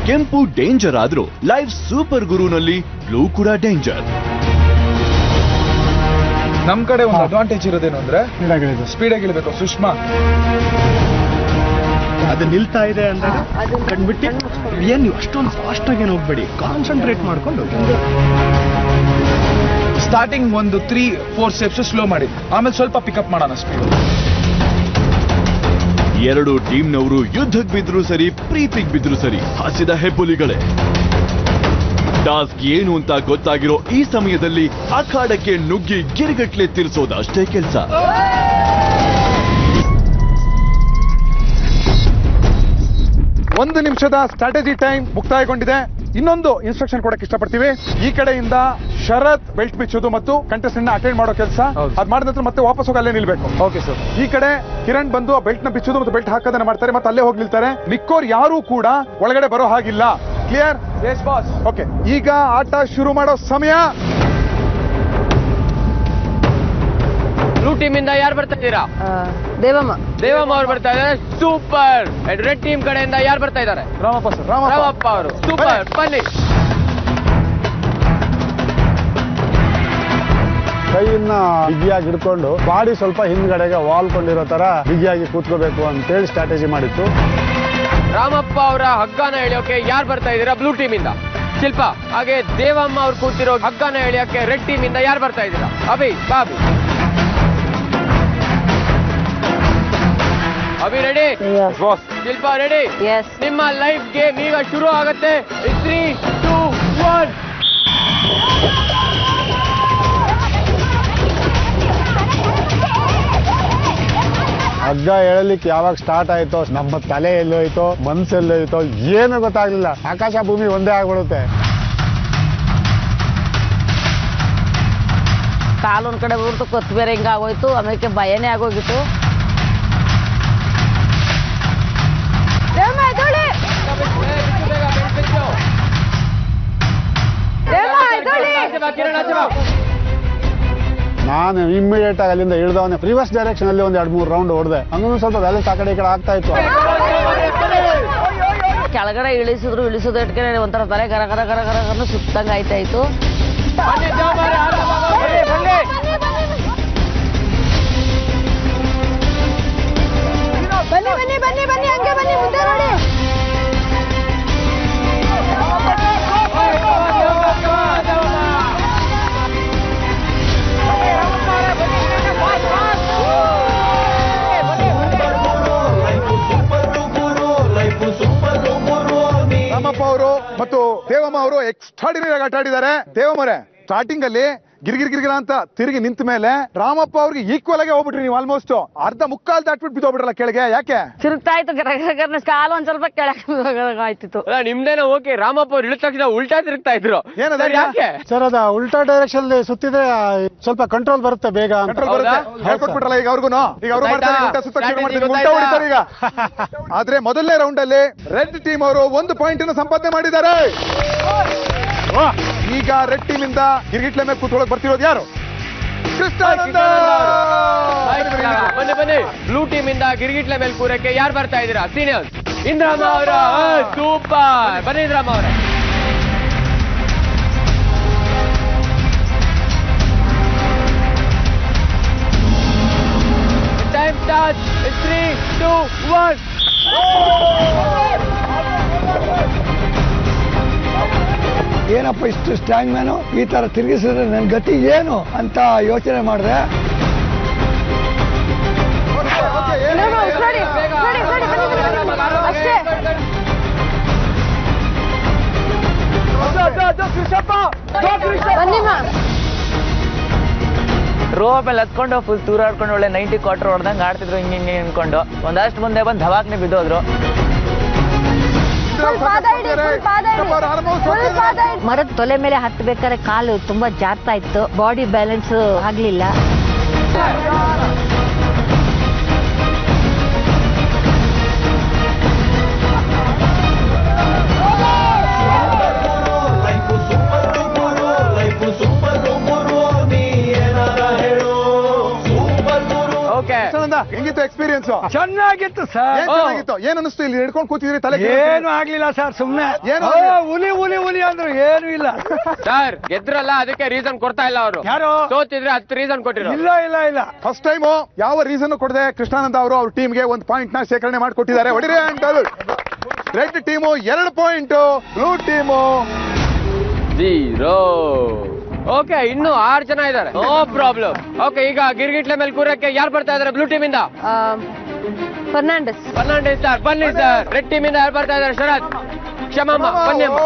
ಕೆಂಪು ಡೇಂಜರ್ ಆದ್ರೂ ಲೈವ್ ಸೂಪರ್ ಗುರುನಲ್ಲಿ ಬ್ಲೂ ಕೂಡ ಡೇಂಜರ್. ನಮ್ ಕಡೆ ಒಂದು ಅಡ್ವಾಂಟೇಜ್ ಇರೋದೇನು ಅಂದ್ರೆ ಸ್ಪೀಡ್ ಆಗಿ ಇಳಬೇಕು. ಸುಷ್ಮಾ ಅದು ನಿಲ್ತಾ ಇದೆ ಅಂದಾಗ ಕಂಡ್ಬಿಟ್ಟು ಏನ್ ನೀವು ಅಷ್ಟೊಂದು ಫಾಸ್ಟ್ ಆಗಿ ಹೋಗ್ಬೇಡಿ, ಕಾನ್ಸಂಟ್ರೇಟ್ ಮಾಡ್ಕೊಂಡು ಸ್ಟಾರ್ಟಿಂಗ್ ಒಂದು 3-4 ಸ್ಟೆಪ್ಸ್ ಸ್ಲೋ ಮಾಡಿ, ಆಮೇಲೆ ಸ್ವಲ್ಪ ಪಿಕಪ್ ಮಾಡೋಣ ಸ್ಪೀಡ್. ಎರಡು ಟೀಮ್ನವರು ಯುದ್ಧಕ್ಕೆ ಬಿದ್ರು ಸರಿ, ಪ್ರೀತಿಗೆ ಬಿದ್ರು ಸರಿ, ಹಸಿದ ಹೆಬ್ಬುಲಿಗಳೇ. ಟಾಸ್ಕ್ ಏನು ಅಂತ ಗೊತ್ತಾಗಿರೋ ಈ ಸಮಯದಲ್ಲಿ ಅಖಾಡಕ್ಕೆ ನುಗ್ಗಿ ಗಿರಿಗಟ್ಲೆ ತಿರ್ಸೋದಷ್ಟೇ ಕೆಲಸ. 1 ನಿಮಿಷದ ಸ್ಟ್ರಾಟಜಿ ಟೈಮ್ ಮುಕ್ತಾಯಗೊಂಡಿದೆ. ಇನ್ನೊಂದು ಇನ್ಸ್ಟ್ರಕ್ಷನ್ ಕೊಡಕ್ಕೆ ಇಷ್ಟಪಡ್ತೀವಿ. ಈ ಕಡೆಯಿಂದ ಶರತ್ ಬೆಲ್ಟ್ ಬಿಚ್ಚೋದು ಮತ್ತು ಕಂಟೆಸ್ಟೆಂಟ್ ಅಟೆಂಡ್ ಮಾಡೋ ಕೆಲಸ. ಅದ್ ಮಾಡಿದ ನಂತರ ಮತ್ತೆ ವಾಪಸ್ ಹೋಗಿ ಅಲ್ಲೇ ನಿಲ್ಬೇಕು. Okay sir. ಈ ಕಡೆ ಕಿರಣ್ ಬಂದು ಬೆಲ್ಟ್ ನ ಬಿಚ್ಚೋದು ಮತ್ತು ಬೆಲ್ಟ್ ಹಾಕೋದನ್ನ ಮಾಡ್ತಾರೆ, ಮತ್ತೆ ಅಲ್ಲೇ ಹೋಗಿ ನಿಲ್ತಾರೆ. ಮಿಕ್ಕೋರ್ ಯಾರು ಕೂಡ ಒಳಗಡೆ ಬರೋ ಹಾಗಿಲ್ಲ. ಕ್ಲಿಯರ್? Yes boss. ಓಕೆ, ಈಗ ಆಟ ಶುರು ಮಾಡೋ ಸಮಯ. ಬ್ಲೂ ಟೀಮ್ ಇಂದ ಯಾರು ಬರ್ತಾ ಇದ್ದೀರಾ? ದೇವಮ್ಮ ಅವ್ರು ಬರ್ತಾ ಇದ್ದಾರೆ. ಸೂಪರ್. ರೆಡ್ ಟೀಮ್ ಕಡೆಯಿಂದ ಯಾರು ಬರ್ತಾ ಇದ್ದಾರೆ? ರಾಮಪ್ಪ ಸರ್. ರಾಮಪ್ಪ ಅವರು. ಸೂಪರ್. ಬನ್ನಿ. ಕೈಯನ್ನ ಬಿಗಿಯಾಗಿ ಹಿಡ್ಕೊಂಡು ಬಾಡಿ ಸ್ವಲ್ಪ ಹಿಂದ್ಗಡೆಗೆ ವಾಲ್ಕೊಂಡಿರೋ ತರ ಬಿಗಿಯಾಗಿ ಕೂತ್ಕೋಬೇಕು ಅಂತೇಳಿ ಸ್ಟ್ರಾಟಜಿ ಮಾಡಿತ್ತು. ರಾಮಪ್ಪ ಅವರ ಹಗ್ಗನ ಎಳೆಯೋಕೆ ಯಾರು ಬರ್ತಾ ಇದ್ದೀರಾ ಬ್ಲೂ ಟೀಮ್ ಇಂದ? ಶಿಲ್ಪ. ಹಾಗೆ ದೇವಮ್ಮ ಅವ್ರು ಕೂತಿರೋ ಹಗ್ಗನ ಎಳೆಯೋಕೆ ರೆಡ್ ಟೀಮ್ ಇಂದ ಯಾರು ಬರ್ತಾ ಇದ್ದೀರಾ? ಅಭಿ, ಬಾಬಿ. ಅಭಿ ರೆಡಿ? ಶಿಲ್ಪ ರೆಡಿ? ನಿಮ್ಮ ಲೈಫ್ ಗೇಮ್ ಈಗ ಶುರು ಆಗುತ್ತೆ. 3, 2, 1. ಹಗ್ಗ ಎಳಲಿಕ್ಕೆ ಯಾವಾಗ ಸ್ಟಾರ್ಟ್ ಆಯ್ತೋ ನಮ್ಮ ತಲೆ ಎಲ್ಲೋಯ್ತೋ ಮನ್ಸೆಲ್ಲೋಯ್ತೋ ಏನು ಗೊತ್ತಾಗ್ಲಿಲ್ಲ. ಆಕಾಶ ಭೂಮಿ ಒಂದೇ ಆಗ್ಬಿಡುತ್ತೆ. ಕಾಲೊಂದ್ ಕಡೆ ಬಿಡ್ತು, ಕೊತ್ತು ಬೇರೆ ಹಿಂಗ ಆಗೋಯ್ತು. ಆಮೇಲೆ ಭಯನೇ ಆಗೋಗಿತ್ತು. ನಾನು ಇಮ್ಮಿಡಿಯೇಟ್ ಆಗಿ ಅಲ್ಲಿಂದ ಇಳಿದವನೇ ರಿವರ್ಸ್ ಡೈರೆಕ್ಷನ್ ಅಲ್ಲಿ ಒಂದು 2-3 ರೌಂಡ್ ಹೊಡೆದೆ. ಹಂಗೂ ಸ್ವಲ್ಪ ಬ್ಯಾಲೆನ್ಸ್ ಆ ಕಡೆ ಈ ಕಡೆ ಆಗ್ತಾ ಇತ್ತು. ಕೆಳಗಡೆ ಇಳಿಸೋದು ಇಟ್ಕೊಂಡು ಒಂಥರ ತಲೆ ಗರ ಗರ ಗರ ಗರ ಸುತ್ತಂಗ ಆಯ್ತಾಯ್ತು. ಬನ್ನಿ ಹಂಗೆ ಬನ್ನಿ, ಮುಂದೆ ನೋಡಿ. ರಾಮಪ್ಪ ಅವರು ಮತ್ತು ದೇವಮ್ಮ ಅವರು ಎಕ್ಸ್ಟ್ರಾಡಿನರಿ ಆಗಿ ಆಟ ಆಡಿದ್ದಾರೆ. ದೇವಮ್ಮರೇ, ಸ್ಟಾರ್ಟಿಂಗ್ ಅಲ್ಲಿ ಗಿರ್ಗಿರ್ ಅಂತ ತಿರುಗಿ ನಿಂತ ಮೇಲೆ ರಾಮಪ್ಪ ಅವ್ರಿಗೆ ಈಕ್ವಲ್ ಆಗಿ ಹೋಗ್ಬಿಟ್ರಿ ನೀವು. ಆಲ್ಮೋಸ್ಟ್ ಅರ್ಧ ಮುಕ್ಕಾಲ್ ದಾಟ್ಬಿಟ್ಟು ಬಿದ್ದೋಗ್ಬಿಟ್ರಲ್ಲ ಕೆಳಗೆ. ಯಾಕೆ? ತಿರುಗ್ತಾ ಇತ್ತು, ಕಾಲು ಒಂದ್ ಸ್ವಲ್ಪ ಕೆಳಗೆ ಆಯ್ತಿತ್ತು. ನಿಮ್ದೇನೋ ಓಕೆ. ರಾಮಪ್ಪ ಅವ್ರು ಇಳಿದ ತಕ್ಷಣ ಉಲ್ಟಾ ತಿರುಗ್ತಾ ಇದ್ರು. ಯಾಕೆ ಸರ್? ಅದ ಉಲ್ಟಾ ಡೈರೆಕ್ಷನ್ ಸುತ್ತಿದ್ರೆ ಸ್ವಲ್ಪ ಕಂಟ್ರೋಲ್ ಬರುತ್ತೆ, ಬೇಗ ಹೇಳ್ಕೊಟ್ಬಿಟ್ರಲ್ಲ ಈಗ ಅವ್ರಿಗೂ. ಈಗ ಅವ್ರು ಮಾಡ್ತಾರೆ ಉಲ್ಟಾ ಸುತ್ತ ಶುರು ಮಾಡ್ತಾರೆ, ಉಲ್ಟಾ ಹೊಡಿತಾರೆ ಈಗ. ಆದ್ರೆ ಮೊದಲನೇ ರೌಂಡ್ ಅಲ್ಲಿ ರೆಡ್ ಟೀಮ್ ಅವರು 1 ಪಾಯಿಂಟ್ ಅನ್ನು ಸಂಪಾದನೆ ಮಾಡಿದ್ದಾರೆ. ಈಗ ರೆಡ್ ಟೀಮ್ ಇಂದ ಗಿರ್ಗಿಟ್ಲೆ ಮೇಲೆ ಕೂತ್ಕೊಳ್ಳೋಕೆ ಬರ್ತಿರೋದು ಯಾರು? ಕೃಷ್ಣಾನಂದ. ಬನ್ನಿ. ಬ್ಲೂ ಟೀಮ್ ಇಂದ ಗಿರ್ಗಿಟ್ಲೆ ಮೇಲೆ ಕೂರಕ್ಕೆ ಯಾರು ಬರ್ತಾ ಇದ್ದೀರಾ? ಸೀನಿಯರ್ಸ್. ಇಂದ್ರಮ್ಮ ಅವರ. ಸೂಪರ್. ಬನ್ನಿ ಇಂದ್ರಮ್ಮ ಅವರ. Time start. 3, 2, 1. ಏನಪ್ಪ ಇಷ್ಟು ಸ್ಟ್ಯಾಂಗ್ ಮ್ಯಾನು ಈ ತರ ತಿರುಗಿಸಿದ್ರೆ ನನ್ನ ಗತಿ ಏನು ಅಂತ ಯೋಚನೆ ಮಾಡಿದೆ. ರೋಪ್ ಅಲ್ಲಿ ಹತ್ಕೊಂಡು ಫುಲ್ ತೂರಾಡ್ಕೊಂಡು ಒಳ್ಳೆ 90 ಕ್ವಾರ್ಟರ್ ಹೊಡೆದಂಗೆ ಆಡ್ತಿದ್ರು ಹಿಂಗೆ ಅನ್ಕೊಂಡು ಒಂದಷ್ಟು ಮುಂದೆ ಬಂದು ಧವಾಕ್ನೆ ಬಿದ್ದೋದ್ರು. ಮರದ ತೊಲೆ ಮೇಲೆ ಹತ್ತಬೇಕಾದ್ರೆ ಕಾಲು ತುಂಬಾ ಜಾರ್ತಾ ಇತ್ತು, ಬಾಡಿ ಬ್ಯಾಲೆನ್ಸ್ ಆಗ್ಲಿಲ್ಲ. ಹೆಂಗಿತ್ತು ಎಕ್ಸ್ಪೀರಿಯನ್ಸ್? ಚೆನ್ನಾಗಿತ್ತು ಸರ್. ಚೆನ್ನಾಗಿತ್ತು. ಏನ್ ಅನಿಸ್ತು ಇಲ್ಲಿ ಹಿಡ್ಕೊಂಡು ಕೂತಿದ್ರಿ? ತಲೆ ಏನು ಆಗ್ಲಿಲ್ಲ ಸರ್, ಸುಮ್ನೆ ಹುಲಿ ಹುಲಿ ಹುಲಿ ಅಂದ್ರು ಏನು ಇಲ್ಲ ಸರ್. ಗೆದ್ರಲ್ಲ ಅದಕ್ಕೆ ರೀಸನ್ ಕೊಡ್ತಾ ಇಲ್ಲ ಅವರು. ಯಾರು ಸೋತಿದ್ರೆ 10 ರೀಸನ್ ಕೊಟ್ಟಿರೋ. ಇಲ್ಲ ಇಲ್ಲ ಇಲ್ಲ, ಫಸ್ಟ್ ಟೈಮ್ ಯಾವ ರೀಸನ್ ಕೊಡದೆ ಕೃಷ್ಣಾನಂದ ಅವರು ಅವ್ರ ಟೀಮ್ಗೆ 1 ಪಾಯಿಂಟ್ ನ ಶೇಖರಣೆ ಮಾಡಿಕೊಟ್ಟಿದ್ದಾರೆ. ಹೊಡಿರಿ ಅಂತ red team 2 point, blue team 0. Okay, ಇನ್ನು 6 ಜನ ಇದ್ದಾರೆ. No problem. ಓಕೆ, ಈಗ ಗಿರ್ಗಿಟ್ಲೆ ಮೇಲೆ ಕೂರಕ್ಕೆ ಯಾರು ಬರ್ತಾ ಇದಾರೆ ಬ್ಲೂ ಟೀಮ್ ಇಂದ? ಫರ್ನಾಂಡಿಸ್ ಸರ್ ಬನ್ನಿ ಸರ್. ರೆಡ್ ಟೀಮ್ ಇಂದ ಯಾರು ಬರ್ತಾ ಇದಾರೆ? ಶರತ್, ಕ್ಷಮಮ್ಮ, ಬನ್ನಿ ಅಮ್ಮ.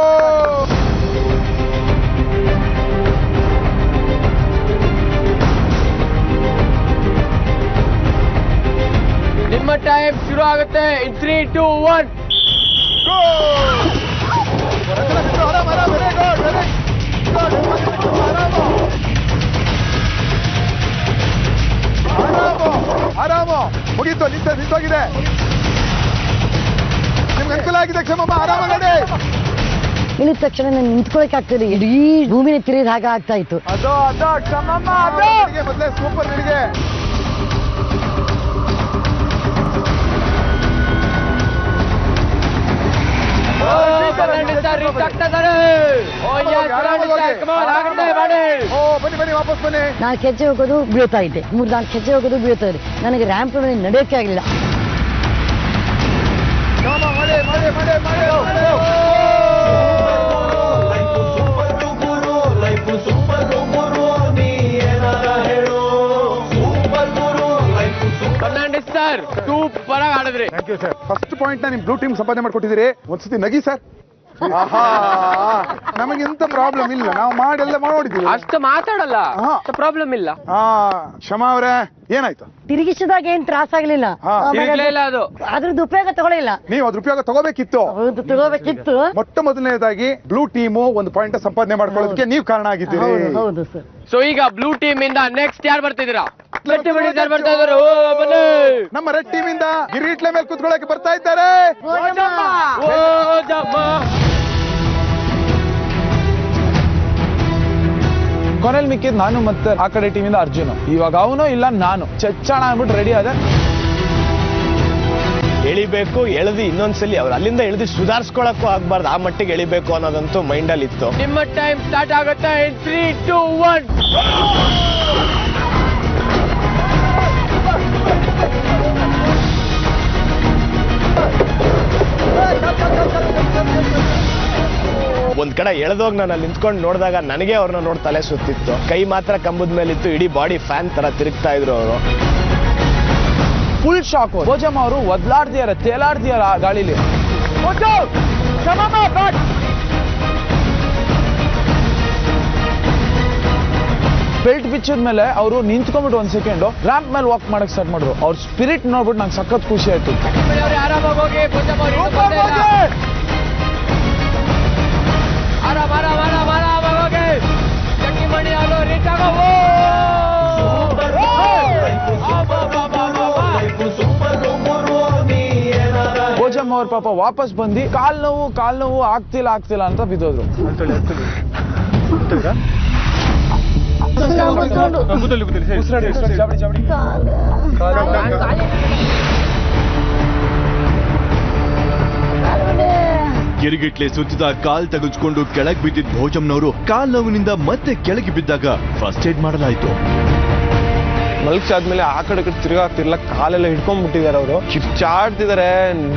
ನಿಮ್ಮ ಟೈಮ್ ಶುರು ಆಗುತ್ತೆ. 3, 2, 1 ಆರಾಮು ಮುಗೀತು. ನಿಂತೋಗಿದೆ. ನಿಮ್ಗೆ ಅನುಕೂಲ ಆಗಿದೆ ಕ್ಷಮಮ್ಮ. ಆರಾಮ ನಡೆ. ಇಳಿದ ತಕ್ಷಣ ನಾನು ನಿಂತ್ಕೊಳಕ್ ಆಗ್ತದೆ, ಇಡೀ ಭೂಮಿನ ತಿರುಗಿದ ಹಾಗೆ ಆಗ್ತಾ ಇತ್ತು. ಅದು ಕ್ಷಮಮ್ಮ ಮೊದಲೇ ಸೂಪರ್ ನಿನಗೆ. ಬನ್ನಿ ವಾಪಸ್ ಬನ್ನಿ. 4 ಹೆಜ್ಜೆ ಹೋಗೋದು ಬೀಳ್ತಾ ಇದ್ದೆ, 3-4 ಹೆಜ್ಜೆ ಹೋಗೋದು ಬೀಳ್ತಾ ಇದೆ. ನನಗೆ ರ್ಯಾಂಪ್ ಮೇಲೆ ನಡೆಯೋಕೆ ಆಗಲಿಲ್ಲ. ಸರ್ ಸೂಪರ್ ಆಗಿ ಆಡಿದ್ರಿ. Thank you sir. First point ನ ನಿಮ್ ಬ್ಲೂ ಟೀಮ್ ಸಂಪಾದನೆ ಮಾಡ್ಕೊಟ್ಟಿದ್ದೀರಿ. ಒಂದ್ಸತಿ ನಗಿ ಸರ್. ನಮಗೆ ಎಂತ ಪ್ರಾಬ್ಲಮ್ ಇಲ್ಲ, ನಾವು ಎಲ್ಲ ಮಾಡಿದ್ದೀವಿ. ಅಷ್ಟು ಮಾತಾಡಲ್ಲ, ಪ್ರಾಬ್ಲಮ್ ಇಲ್ಲ. ಕ್ಷಮಾ ಅವ್ರೆ, ಏನಾಯ್ತು? ತಿರುಗಿಸಿದಾಗ ಏನ್ ತ್ರಾಸ ಆಗ್ಲಿಲ್ಲ, ಅದ್ರದ್ದು ಉಪಯೋಗ ತಗೊಳ್ಳಿಲ್ಲ. ನೀವು ಅದ್ರ ಉಪಯೋಗ ತಗೋಬೇಕಿತ್ತು. ತಗೋಬೇಕಿತ್ತು. ಮೊಟ್ಟ ಮೊದಲನೇದಾಗಿ ಬ್ಲೂ ಟೀಮು 1 ಪಾಯಿಂಟ್ ಸಂಪಾದನೆ ಮಾಡ್ಕೊಳ್ಳೋದಕ್ಕೆ ನೀವು ಕಾರಣ ಆಗಿದ್ದೀರಿ. ಹೌದು ಸರ್. ಸೊ ಈಗ ಬ್ಲೂ ಟೀಮ್ ಇಂದ ನೆಕ್ಸ್ಟ್ ಯಾರು ಬರ್ತಿದ್ದೀರಾ? ನಮ್ಮ ರೆಡ್ ಟೀಮ್ ಇಂದ ಗಿರಿಟ್ಲೆ ಮೇಲೆ ಕುತ್ಕೊಳ್ಳಕ್ಕೆ ಬರ್ತಾ ಇದ್ದಾರೆ. ಕೊನೆಯಲ್ಲಿ ಮಿಕ್ಕಿದ್ ನಾನು ಮತ್ತೆ ಆ ಕಡೆ ಟೀಮಿಂದ ಅರ್ಜುನ್. ಇವಾಗ ಅವನು ಇಲ್ಲ ನಾನು ಚಚ್ಚಣ ಅಂದ್ಬಿಟ್ಟು ರೆಡಿ ಆದ. ಎಳಿಬೇಕು, ಎಳೆದು ಇನ್ನೊಂದ್ಸಲಿ ಅವ್ರು ಅಲ್ಲಿಂದ ಎಳೆದು ಸುಧಾರಿಸ್ಕೊಳಕ್ಕೂ ಆಗ್ಬಾರ್ದು, ಆ ಮಟ್ಟಿಗೆ ಎಳಿಬೇಕು ಅನ್ನೋದಂತೂ ಮೈಂಡಲ್ಲಿ ಇತ್ತು. ನಿಮ್ಮ ಟೈಮ್ ಸ್ಟಾರ್ಟ್ ಆಗುತ್ತೆ. 3, 2, 1 ಒಂದ್ ಕಡೆ ಎಳೆದೋಗಿ ನಾನು ಅಲ್ಲಿ ನಿಂತ್ಕೊಂಡು ನೋಡಿದಾಗ ನನಗೆ ಅವ್ರನ್ನ ನೋಡಿ ತಲೆ ಸುತ್ತಿತ್ತು. ಕೈ ಮಾತ್ರ ಕಂಬದ ಮೇಲಿತ್ತು, ಇಡೀ ಬಾಡಿ ಫ್ಯಾನ್ ತರ ತಿರುಗ್ತಾ ಇದ್ರು ಅವರು. Full shock. ಭೋಜಮ್ಮ ಅವರು ಒದ್ಲಾಡ್ದಿಯಾರ, ತೇಲಾಡ್ದಿಯಾರ ಗಾಳಿಲಿ. ಬೆಲ್ಟ್ ಬಿಚ್ಚಿದ ಮೇಲೆ ಅವರು ನಿಂತ್ಕೊಂಡ್ಬಿಟ್ಟು 1 ಸೆಕೆಂಡ್ ರ್ಯಾಂಪ್ ಮೇಲೆ ವಾಕ್ ಮಾಡಕ್ ಸ್ಟಾರ್ಟ್ ಮಾಡಿದ್ರು. ಅವ್ರ ಸ್ಪಿರಿಟ್ ನೋಡ್ಬಿಟ್ಟು ನಂಗೆ ಸಖತ್ ಖುಷಿ ಆಯ್ತು. ಭೋಜಮ್ಮ ಅವ್ರ ಪಾಪ ವಾಪಸ್ ಬಂದು ಕಾಲ್ ನೋವು ಆಗ್ತಿಲ್ಲ ಅಂತ ಬಿದ್ದೋದ್ರು. ಗಿರಿಗಿಟ್ಲೆ ಸುತ್ತಿದ ಕಾಲ್ ತೆಗೆದುಕೊಂಡು ಕೆಳಗೆ ಬಿದ್ದಿದ್ದ ಭೋಜಮ್ನವರು ಕಾಲ್ ನೋವಿನಿಂದ ಮತ್ತೆ ಕೆಳಗೆ ಬಿದ್ದಾಗ ಫಸ್ಟ್ ಏಡ್ ಮಾಡಲಾಯಿತು. ಮಲಗಿಸಾದ್ಮೇಲೆ ಆ ಕಡೆ ತಿರುಗಾಗ್ತಿರ್ಲಿಲ್ಲ, ಕಾಲೆಲ್ಲ ಹಿಡ್ಕೊಂಡ್ಬಿಟ್ಟಿದ್ದಾರೆ ಅವರು. ಕಿಚ್ಚಾಡ್ತಿದ್ದಾರೆ,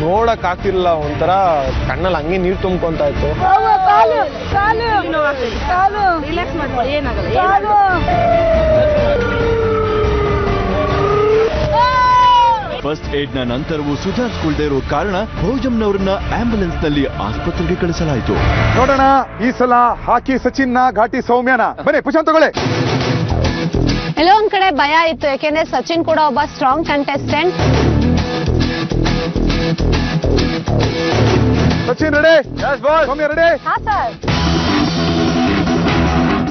ನೋಡಕ್ ಆಗ್ತಿರ್ಲಿಲ್ಲ. ಒಂಥರ ಕಣ್ಣಲ್ಲಿ ಹಂಗೆ ನೀರು ತುಂಬ್ಕೊಂತ ಇತ್ತು. ಫಸ್ಟ್ ಏಡ್ ನ ನಂತರವೂ ಸುಧಾರಿಸಿಕೊಳ್ಳದೆ ಇರೋ ಕಾರಣ ಭೋಜಂನವರನ್ನ ಆಂಬ್ಯುಲೆನ್ಸ್ ನಲ್ಲಿ ಆಸ್ಪತ್ರೆಗೆ ಕಳಿಸಲಾಯಿತು. ನೋಡೋಣ ಈ ಸಲ ಹಾಕಿ ಸಚಿನ್ ನ ಘಾಟಿ ಸೌಮ್ಯನ. ಬನ್ನಿ ಪುಷನ್ ತಗೊಳ್ಳಿ. ಎಲ್ಲೋ ಒಂದ್ ಕಡೆ ಭಯ ಇತ್ತು, ಯಾಕೆಂದ್ರೆ ಸಚಿನ್ ಕೂಡ ಒಬ್ಬ ಸ್ಟ್ರಾಂಗ್ ಕಂಟೆಸ್ಟೆಂಟ್. ಸಚಿನ್ ರೆಡಿ? ಸೌಮ್ಯ ರೆಡಿ? ಹಾ ಸರ್.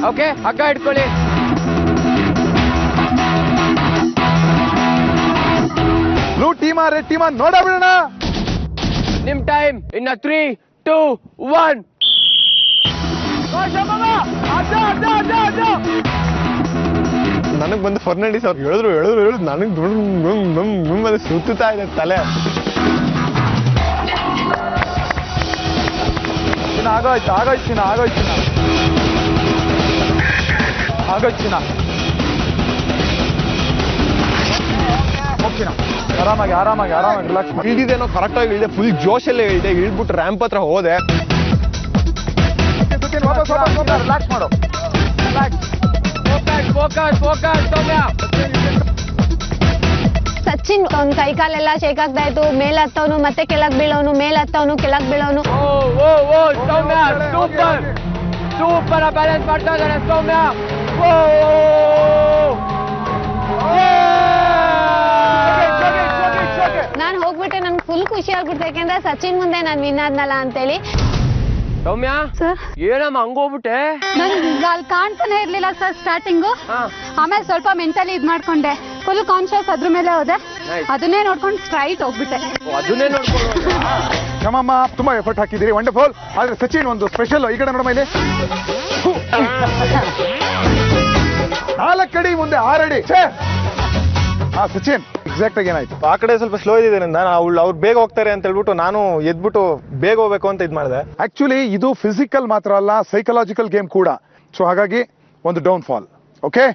ಓಕೆ, ಹಗ್ಗ ಇಟ್ಕೊಳ್ಳಿ. ಬ್ಲೂ ಟೀಮಾ ರೆಡ್ ಟೀಮಾ ನೋಡ ಬಿಡೋಣ. ನಿಮ್ ಟೈಮ್ ಇನ್ನ 3, 2, 1. ನನಗ್ ಬಂದು ಫರ್ನಾಂಡಿಸ್ ಅವ್ರು ಹೇಳಿದ್ರು ನನಗ್ ಸುತ್ತಾ ಇದೆ ತಲೆ. ಆಗೋಯ್ತು ಹೋಗ್ತೀನ. ಆರಾಮಾಗಿ ರಿಲ್ಯಾಕ್ಸ್ ಮಾಡಿ. ಇಳಿದೇನೋ ಕರೆಕ್ಟ್ ಆಗಿ ಇಳಿದೆ, ಫುಲ್ ಜೋಶಲ್ಲೇ ಇಳಿದೆ. ಇಳ್ಬಿಟ್ಟು ರ್ಯಾಂಪ್ ಹತ್ರ ಹೋದೆ. ರಿಲ್ಯಾಕ್ಸ್ ಮಾಡು. ಸಚಿನ್ ಅವ್ನ ಕೈ ಕಾಲೆಲ್ಲ ಶೇಕ್ ಆಗ್ತಾ ಇತ್ತು. ಮೇಲ್ ಹತ್ತವನು ಮತ್ತೆ ಕೆಳಗ್ ಬೀಳೋನು, ಮೇಲ್ ಹತ್ತವನು ಕೆಳಗ್ ಬೀಳೋನು. ಸೌಮ್ಯ ಸೂಪರ್ ಬ್ಯಾಲೆನ್ಸ್ ಮಾಡ್ತಾ ಇದ್ದಾನೆ ಸೌಮ್ಯ. ನಾನ್ ಹೋಗ್ಬಿಟ್ಟೆ, ನನ್ಗೆ ಫುಲ್ ಖುಷಿ ಆಗ್ಬಿಡ್ತು, ಯಾಕೆಂದ್ರೆ ಸಚಿನ್ ಮುಂದೆ ನಾನ್ ವಿನ್ ಆದ್ನಲ್ಲ ಅಂತೇಳಿ. ಸೌಮ್ಯ ಏನಮ್ಮ ಹಂಗೋಗ್ಬಿಟ್ಟೆ? ಅಲ್ಲಿ ಕಾಣ್ತಾನೆ ಇರ್ಲಿಲ್ಲ ಸರ್ ಸ್ಟಾರ್ಟಿಂಗು. ಆಮೇಲೆ ಸ್ವಲ್ಪ ಮೆಂಟಲಿ ಇದ್ ಮಾಡ್ಕೊಂಡೆ, ಫುಲ್ ಕಾನ್ಶಿಯಸ್ ಅದ್ರ ಮೇಲೆ ಹೋದೆ. ಅದನ್ನೇ ನೋಡ್ಕೊಂಡು ಸ್ಟ್ರೈಟ್ ಹೋಗ್ಬಿಟ್ಟೆ. ಅದನ್ನೇ ನೋಡ್ಕೊಂಡು ಕ್ಷಮಮ್ಮ, ತುಂಬಾ ಎಫರ್ಟ್ ಹಾಕಿದ್ದೀರಿ, ವಂಡರ್ಫುಲ್. ಆದ್ರೆ ಸಚಿನ್ ಒಂದು ಸ್ಪೆಷಲ್. ಈ ಕಡೆ ನೋಡಮ್ಮ ಇಲ್ಲಿ. 4 ಅಡಿ ಮುಂದೆ 6 ಅಡಿ. ಸಚಿನ್ ಎಕ್ಸಾಕ್ಟ್ ಆಗಿ ಏನಾಯ್ತು? ಆ ಕಡೆ ಸ್ವಲ್ಪ ಸ್ಲೋ ಇದ್ದಿದ್ದರಿಂದ ಅವ್ರು ಬೇಗ ಹೋಗ್ತಾರೆ ಅಂತ ಹೇಳ್ಬಿಟ್ಟು ನಾನು ಎದ್ಬಿಟ್ಟು ಬೇಗ ಹೋಗ್ಬೇಕು ಅಂತ ಇದ್ ಮಾಡಿದೆ. ಆಕ್ಚುಲಿ ಇದು ಫಿಸಿಕಲ್ ಮಾತ್ರ ಅಲ್ಲ, ಸೈಕಲಾಜಿಕಲ್ ಗೇಮ್ ಕೂಡ. ಸೊ ಹಾಗಾಗಿ ಒಂದು ಡೌನ್ ಫಾಲ್. ಓಕೆ,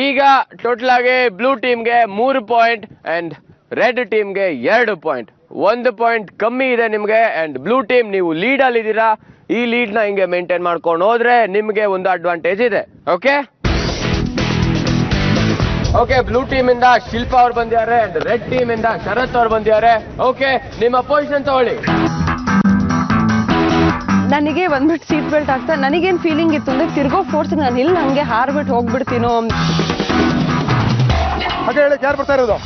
ಈಗ ಟೋಟಲ್ ಆಗಿ ಬ್ಲೂ ಟೀಮ್ಗೆ 3 ಪಾಯಿಂಟ್ ಅಂಡ್ ರೆಡ್ ಟೀಮ್ಗೆ 2 ಪಾಯಿಂಟ್. 1 ಪಾಯಿಂಟ್ ಕಮ್ಮಿ ಇದೆ ನಿಮ್ಗೆ. ಅಂಡ್ ಬ್ಲೂ ಟೀಮ್ ನೀವು ಲೀಡ್ ಅಲ್ಲಿ ಇದ್ದೀರಾ. ಈ ಲೀಡ್ ನ ಹಿಂಗೆ ಮೇಂಟೈನ್ ಮಾಡ್ಕೊಂಡು ಹೋದ್ರೆ ನಿಮ್ಗೆ ಒಂದು ಅಡ್ವಾಂಟೇಜ್ ಇದೆ. ಓಕೆ, ಬ್ಲೂ ಟೀಮ್ ಇಂದ ಶಿಲ್ಪಾ ಅವ್ರು ಬಂದಿದ್ದಾರೆ ಅಂಡ್ ರೆಡ್ ಟೀಮ್ ಇಂದ ಶರತ್ ಅವ್ರು ಬಂದಿದ್ದಾರೆ. ಓಕೆ, ನಿಮ್ಮ ಪೊಸಿಷನ್ ತಗೊಳ್ಳಿ. ನನಗೆ ಬಂದ್ಬಿಟ್ಟು ಸೀಟ್ ಬೆಲ್ಟ್ ಆಗ್ತಾ ನನಗೇನ್ ಫೀಲಿಂಗ್ ಇತ್ತು ಅಂದ್ರೆ ತಿರ್ಗೋ ಫೋರ್ಸ್ ನಾನು ಇಲ್ಲಿ ಹಂಗೆ ಹಾರ್ಬಿಟ್ಟು ಹೋಗ್ಬಿಡ್ತೀನೋ. ಹಾಗೆ ಹೇಳಿ, ಯಾರು ಬರ್ತಾ ಇರೋದು?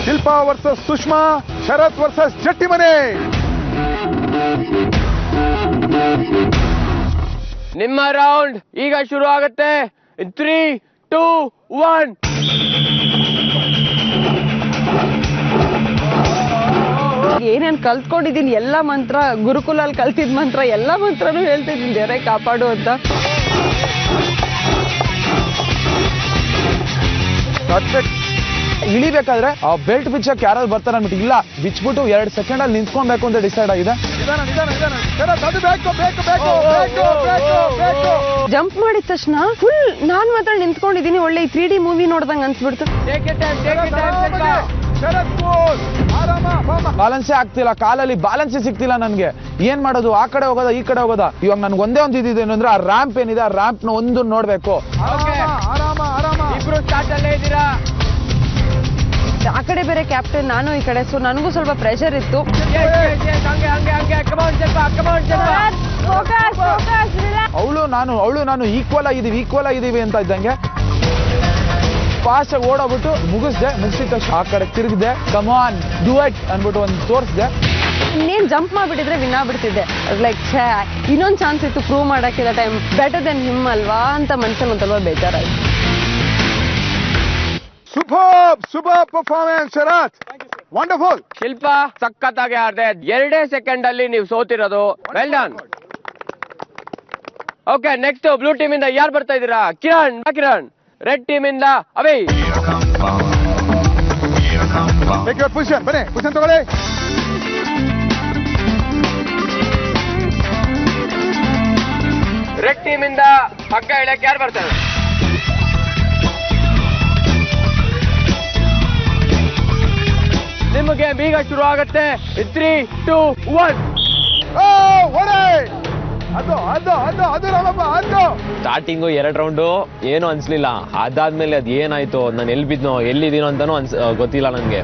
ಶಿಲ್ಪಾ ವರ್ಸಸ್ ಸುಷ್ಮಾ, ಶರತ್ ವರ್ಸಸ್ ಜಟ್ಟಿ ಮನೆ. ನಿಮ್ಮ ರೌಂಡ್ ಈಗ ಶುರು ಆಗುತ್ತೆ. 3, 2, 1. ಏನೇನ್ ಕಲ್ತ್ಕೊಂಡಿದೀನಿ ಎಲ್ಲ ಮಂತ್ರ, ಗುರುಕುಲಲ್ಲಿ ಕಲ್ತಿದ್ ಮಂತ್ರ ಎಲ್ಲ ಮಂತ್ರನೂ ಹೇಳ್ತಿದ್ದೀನಿ, ದೇವರೇ ಕಾಪಾಡು ಅಂತ. ಇಳಿಬೇಕಾದ್ರೆ ಆ ಬೆಲ್ಟ್ ಬಿಚ್ಚಕ್ಕೆ ಯಾರು ಬರ್ತಾರೆ ಅಂದ್ಬಿಟ್ಟು ಇಲ್ಲ ಬಿಚ್ಬಿಟ್ಟು 2 ಸೆಕೆಂಡ್ ಅಲ್ಲಿ ನಿಂತ್ಕೊಬೇಕು ಅಂತ ಡಿಸೈಡ್ ಆಗಿದೆ. ಜಂಪ್ ಮಾಡಿದ ತಕ್ಷಣ ಫುಲ್ ನಾನ್ ಮಾತ್ರ ನಿಂತ್ಕೊಂಡಿದೀನಿ. ಒಳ್ಳೆ 3D ಮೂವಿ ನೋಡ್ದಂಗ್ ಅನ್ಸ್ಬಿಡ್ತು. ಬ್ಯಾಲೆನ್ಸೇ ಆಗ್ತಿಲ್ಲ, ಕಾಲಲ್ಲಿ ಬ್ಯಾಲೆನ್ಸೇ ಸಿಗ್ತಿಲ್ಲ ನನ್ಗೆ. ಏನ್ ಮಾಡೋದು? ಆ ಕಡೆ ಹೋಗೋದಾ ಈ ಕಡೆ ಹೋಗೋದಾ? ಇವಾಗ ನನ್ಗೆ ಒಂದೇ ಒಂದು ಇದಿದೆ ಅಂದ್ರೆ ಆ ರ್ಯಾಂಪ್ ಏನಿದೆ, ಆ ರ್ಯಾಂಪ್ ನ ಒಂದು ನೋಡ್ಬೇಕು. ಇಬ್ರು ಸ್ಟಾರ್ಟ್ ಅಲ್ಲೇ ಇದ್ದೀರಾ. ಆ ಕಡೆ ಬೇರೆ ಕ್ಯಾಪ್ಟನ್, ನಾನು ಈ ಕಡೆ. ಸೊ ನನಗೂ ಸ್ವಲ್ಪ ಪ್ರೆಷರ್ ಇತ್ತು. ಅವಳು ನಾನು ಈಕ್ವಲ್ ಆಗಿದೀವಿ ಅಂತ ಇದ್ದಂಗೆ ಫಾಸ್ಟ್ ಆಗಿ ಓಡೋಗ್ಬಿಟ್ಟು ಮುಗಿಸಿದ ತಕ್ಷಣ ಆ ಕಡೆ ತಿರುಗಿದೆ. ಕಮಾನ್ ಡೂ ಇಟ್ ಅನ್ಬಿಟ್ಟು ಒಂದು ತೋರಿಸಿದೆ. ಇನ್ನೇನ್ ಜಂಪ್ ಮಾಡ್ಬಿಟ್ಟಿದ್ರೆ ವಿನ್ ಆಗ್ಬಿಡ್ತಿದ್ದೆ. ಲೈಕ್ ಇನ್ನೊಂದು ಚಾನ್ಸ್ ಇತ್ತು ಪ್ರೂವ್ ಮಾಡಕ್ಕಿಲ್ಲ. ಟೈಮ್ ಬೆಟರ್ ದೆನ್ ಹಿಮ್ ಅಲ್ವಾ ಅಂತ ಮನ್ಸಲ್ಲಿ ಒಂದ್ ಸ್ವಲ್ಪ ಬೇಜಾರಾಯ್ತು. Super performance Sharath, wonderful. Shilpa ಸಖತ್ತಾಗಿ ಆಡ್ದೆ. 2 ಸೆಕೆಂಡ್ ಅಲ್ಲಿ ನೀವು ಸೋತಿರೋದು. Well done. Okay, next blue team ಇಂದ ಯಾರು ಬರ್ತಾ ಇದ್ದೀರಾ? ಕಿರಣ್. ರೆಡ್ ಟೀಮ್ ಇಂದ ಅಭಿ. ಪೊಸಿಷನ್ ಬನ್ನಿ, ಪೊಸಿಷನ್ ತಗೊಳ್ಳಿ. ರೆಡ್ ಟೀಮ್ ಇಂದ ಹಗ್ಗ ಇಳಕ್ಕೆ ಯಾರು ಬರ್ತಾರೆ? ನಿಮಗೆ ಬೀಗ ಶುರು ಆಗುತ್ತೆ. 3, 2, 1. ಅದು ರಾಮಪ್ಪ, ಅದು ಸ್ಟಾರ್ಟಿಂಗು 2 ರೌಂಡು ಏನು ಅನ್ಸ್ಲಿಲ್ಲ. ಅದಾದ್ಮೇಲೆ ಅದ್ ಏನಾಯ್ತು, ನಾನು ಎಲ್ಲಿ ಬಿದ್ನೋ ಎಲ್ಲಿದ್ದೀನೋ ಅಂತಾನು ಗೊತ್ತಿಲ್ಲ ನನಗೆ.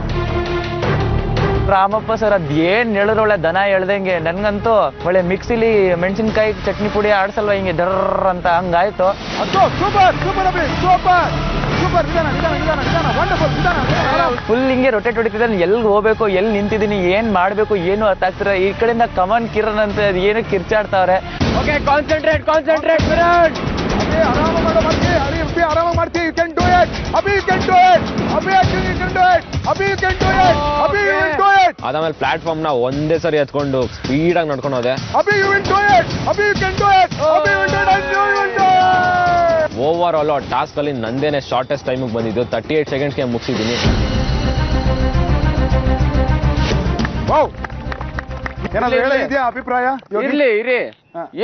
ರಾಮಪ್ಪ ಸರ್ ಅದ್ ಏನ್ ಹೇಳಿದ್ರು ಒಳ್ಳೆ ದನ ಹೇಳ್ದಂಗೆ. ನನ್ಗಂತೂ ಒಳ್ಳೆ ಮಿಕ್ಸಿಲಿ ಮೆಣಸಿನ್ಕಾಯಿ ಚಟ್ನಿ ಪುಡಿ ಆಡ್ಸಲ್ವ ಹಿಂಗೆ ಡರ್ ಅಂತ ಹಂಗಾಯ್ತು. ಫುಲ್ ಹಿಂಗೆ ರೊಟೇಟ್ ಹೊಡಿತಿದ್ದಾನೆ. ಎಲ್ಲಿ ಹೋಗ್ಬೇಕು, ಎಲ್ಲಿ ನಿಂತಿದ್ದೀನಿ, ಏನ್ ಮಾಡ್ಬೇಕು, ಏನು ಅರ್ಥ ಆಗ್ತಿರ. ಈ ಕಡೆಯಿಂದ ಕಮನ್ ಕಿರಣ್ ಅಂತ ಏನು ಕಿರ್ಚಾಡ್ತಾವ್ರೆ. Okay, concentrate Virat. ಆರಾಮ ಮಾಡ್ತೀವಿ. You can do it Abhi, you can do it Abhi, you can do it Abhi, you can do it Abhi, you will do it. ಅದಾದ್ಮೇಲೆ ಪ್ಲಾಟ್ಫಾರ್ಮ್ ನ ಒಂದೇ ಸರಿ ಹತ್ಕೊಂಡು ಸ್ಪೀಡ್ ಆಗಿ ನಡ್ಕೊಂಡು ಹೋದೆ. Abhi, you will do it Abhi, you can do it Abhi, you will do it you will do it. Overall task ಅಲ್ಲಿ ನಂದೇನೆ ಶಾರ್ಟೆಸ್ಟ್ ಟೈಮಿಗೆ ಬಂದಿದ್ದು. 38 ಸೆಕೆಂಡ್ಸ್ಗೆ ಮುಗಿಸಿದ್ದೀನಿ. ಏನಾದ್ರು ಹೇಳಿದ್ಯಾ ಅಭಿಪ್ರಾಯ? ಇರಿ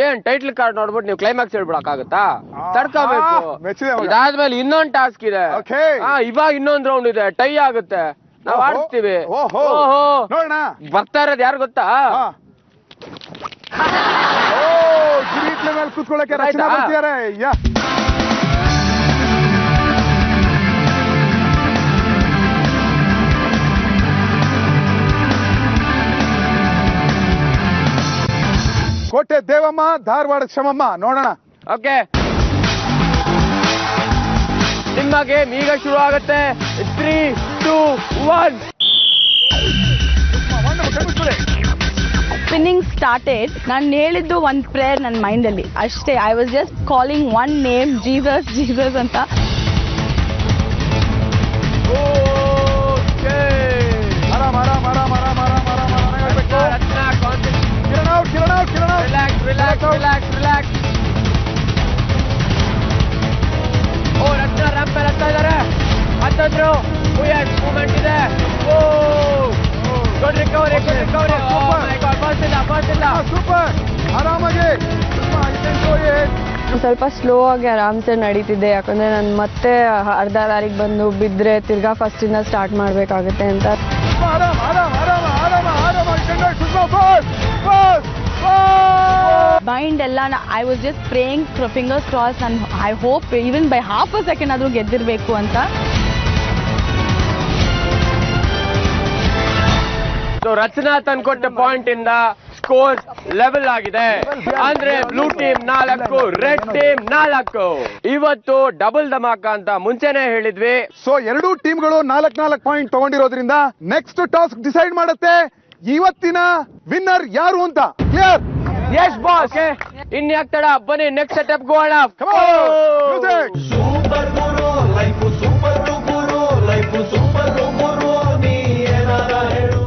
ಏನ್ ಟೈಟ್ಲ್ ಕಾರ್ಡ್ ನೋಡ್ಬಿಟ್ಟು ನೀವು ಕ್ಲೈಮ್ಯಾಕ್ಸ್ ಹೇಳ್ಬಿಡಕ್ಕಾಗತ್ತಾ? ತಡ್ಕೋಬೇಕು. ಇದಾದ್ಮೇಲೆ ಇನ್ನೊಂದ್ ಟಾಸ್ಕ್ ಇದೆ. ಇವಾಗ ಇನ್ನೊಂದ್ ರೌಂಡ್ ಇದೆ, ಟೈ ಆಗುತ್ತೆ, ನಾವ್ ಆಡಿಸ್ತೀವಿ. ಓಹೋ, ನೋಡೋಣ. ಬರ್ತಾ ಇರೋದು ಯಾರು ಗೊತ್ತಾ? ಮೇಲೆ ಕೂತ್ಕೊಳ್ಳಕ್ಕೆ ರಚನಾ ಬರ್ತಿದ್ದಾರೆ. ಕೋಟೆ ದೇವಮ್ಮ, ಧಾರವಾಡ ಕ್ಷಮಮ್ಮ. ನೋಡೋಣ. ಓಕೆ, ನಿಮ್ಮ ಗೇಮ್ ಈಗ ಶುರು ಆಗುತ್ತೆ. 3, 2, 1. Spinning started. ನಾನು ಹೇಳಿದ್ದು ಒಂದು ಪ್ರೇಯರ್ ನನ್ನ ಮೈಂಡಲ್ಲಿ ಅಷ್ಟೇ. I was just calling one name, Jesus Jesus ಅಂತ. ಆರಾಮ ಆರಾಮ ಆರಾಮ ಆರಾಮ ಆರಾಮ ಆರಾಮ ಹೇಳ್ಬೇಕು. ಕಿರಣ ರಿಲ್ಯಾಕ್ಸ್. ಓ, ರಚನಾ ರ್ಯಾಂಪ್ ಮೇಲೆ ಹತ್ತಾ ಇದಾರೆ. ಹತ್ತಿದ್ರು ಮೂವ್ಮೆಂಟ್ ಇದೆ. ಓ, ಗುಡ್ ರಿಕವರಿ. ಸೂಪರ್. ಆರಾಮಾಗಿ ಸ್ವಲ್ಪ ಸ್ಲೋ ಆಗಿ ಆರಾಮ್ಸೆ ನಡೀತಿದ್ದೆ. ಯಾಕಂದ್ರೆ ನಾನು ಮತ್ತೆ ಅರ್ಧ ದಾರಿಗೆ ಬಂದು ಬಿದ್ರೆ ತಿರ್ಗಾ ಫಸ್ಟಿಂದ ಸ್ಟಾರ್ಟ್ ಮಾಡ್ಬೇಕಾಗುತ್ತೆ ಅಂತ. ಮೈಂಡ್ ಎಲ್ಲ I was just praying, fingers crossed. ನಾನು I hope even by half a second ಆದ್ರೂ ಗೆದ್ದಿರ್ಬೇಕು ಅಂತ. ರಚನಾ ತಂದ್ಕೊಟ್ಟ ಪಾಯಿಂಟ್ ಇಂದ ಸ್ಕೋರ್ ಲೆವೆಲ್ ಆಗಿದೆ. ಅಂದ್ರೆ ಬ್ಲೂ ಟೀಮ್ 4, ರೆಡ್ ಟೀಮ್ 4. ಇವತ್ತು ಡಬಲ್ ಧಮಾಕ ಅಂತ ಮುಂಚೆನೆ ಹೇಳಿದ್ವಿ. ಸೊ ಎರಡೂ ಟೀಮ್ಗಳು 4 ಪಾಯಿಂಟ್ ತಗೊಂಡಿರೋದ್ರಿಂದ ನೆಕ್ಸ್ಟ್ ಟಾಸ್ಕ್ ಡಿಸೈಡ್ ಮಾಡುತ್ತೆ ಇವತ್ತಿನ ವಿನ್ನರ್ ಯಾರು ಅಂತ. ಕ್ಲಿಯರ್? Yes boss. ಇನ್ಯಾಕ್ ತಡ, ಬನ್ನಿ ನೆಕ್ಸ್ಟ್ ಸೆಟಪ್ ಗೋಣ. ಸೂಪರ್ ಗುರು ಲೈಫ್, ಸೂಪರ್ ಗುರು ಲೈಫ್, ಸೂಪರ್ ಗುರು ನೀ ಏನಾರ ಹೇಳು.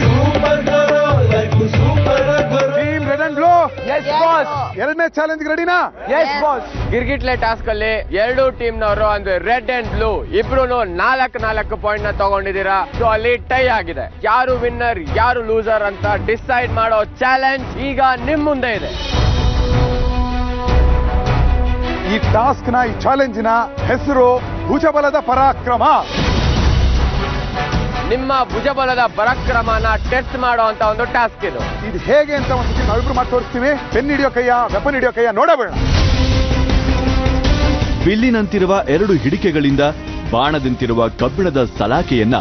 ಸೂಪರ್ ಗುರು ಲೈಫ್, ಸೂಪರ್ ಗುರು. Team red and blue. Yes boss. ಎರಡನೇ ಚಾಲೆಂಜ್ ರೆಡಿನಾ? Yes boss. ಗಿರ್ಗಿಟ್ಲೆ ಟಾಸ್ಕ್ ಅಲ್ಲಿ ಎರಡು ಟೀಮ್ ನವರು ಅಂದ್ರೆ ರೆಡ್ ಅಂಡ್ ಬ್ಲೂ ಇಬ್ರು 4 ಪಾಯಿಂಟ್ ನ ತಗೊಂಡಿದ್ದೀರಾ. ಸೊ ಅಲ್ಲಿ ಟೈ ಆಗಿದೆ. ಯಾರು ವಿನ್ನರ್ ಯಾರು ಲೂಸರ್ ಅಂತ ಡಿಸೈಡ್ ಮಾಡೋ ಚಾಲೆಂಜ್ ಈಗ ನಿಮ್ ಮುಂದೆ ಇದೆ. ಈ ಟಾಸ್ಕ್ ನ, ಈ ಚಾಲೆಂಜಿನ ಹೆಸರು ಭುಜಬಲದ ಪರಾಕ್ರಮ. ನಿಮ್ಮ ಭುಜಬಲದ ಪರಾಕ್ರಮನ ಟೆಸ್ಟ್ ಮಾಡೋ ಅಂತ ಒಂದು ಟಾಸ್ಕ್ ಇದು. ಇದು ಹೇಗೆ ಅಂತ ಒಂದು ನಾವಿಬ್ರು ಮಾಡಿ ತೋರಿಸ್ತೀವಿ. ಪೆನ್ ಹಿಡಿಯೋ ಕೈಯ, ವೆಪನ್ ಹಿಡಿಯೋ ಕೈಯ ನೋಡಬೇಡ. ಬಿಲ್ಲಿನಂತಿರುವ 2 ಹಿಡಿಕೆಗಳಿಂದ ಬಾಣದಂತಿರುವ ಕಬ್ಬಿಣದ ಸಲಾಕೆಯನ್ನ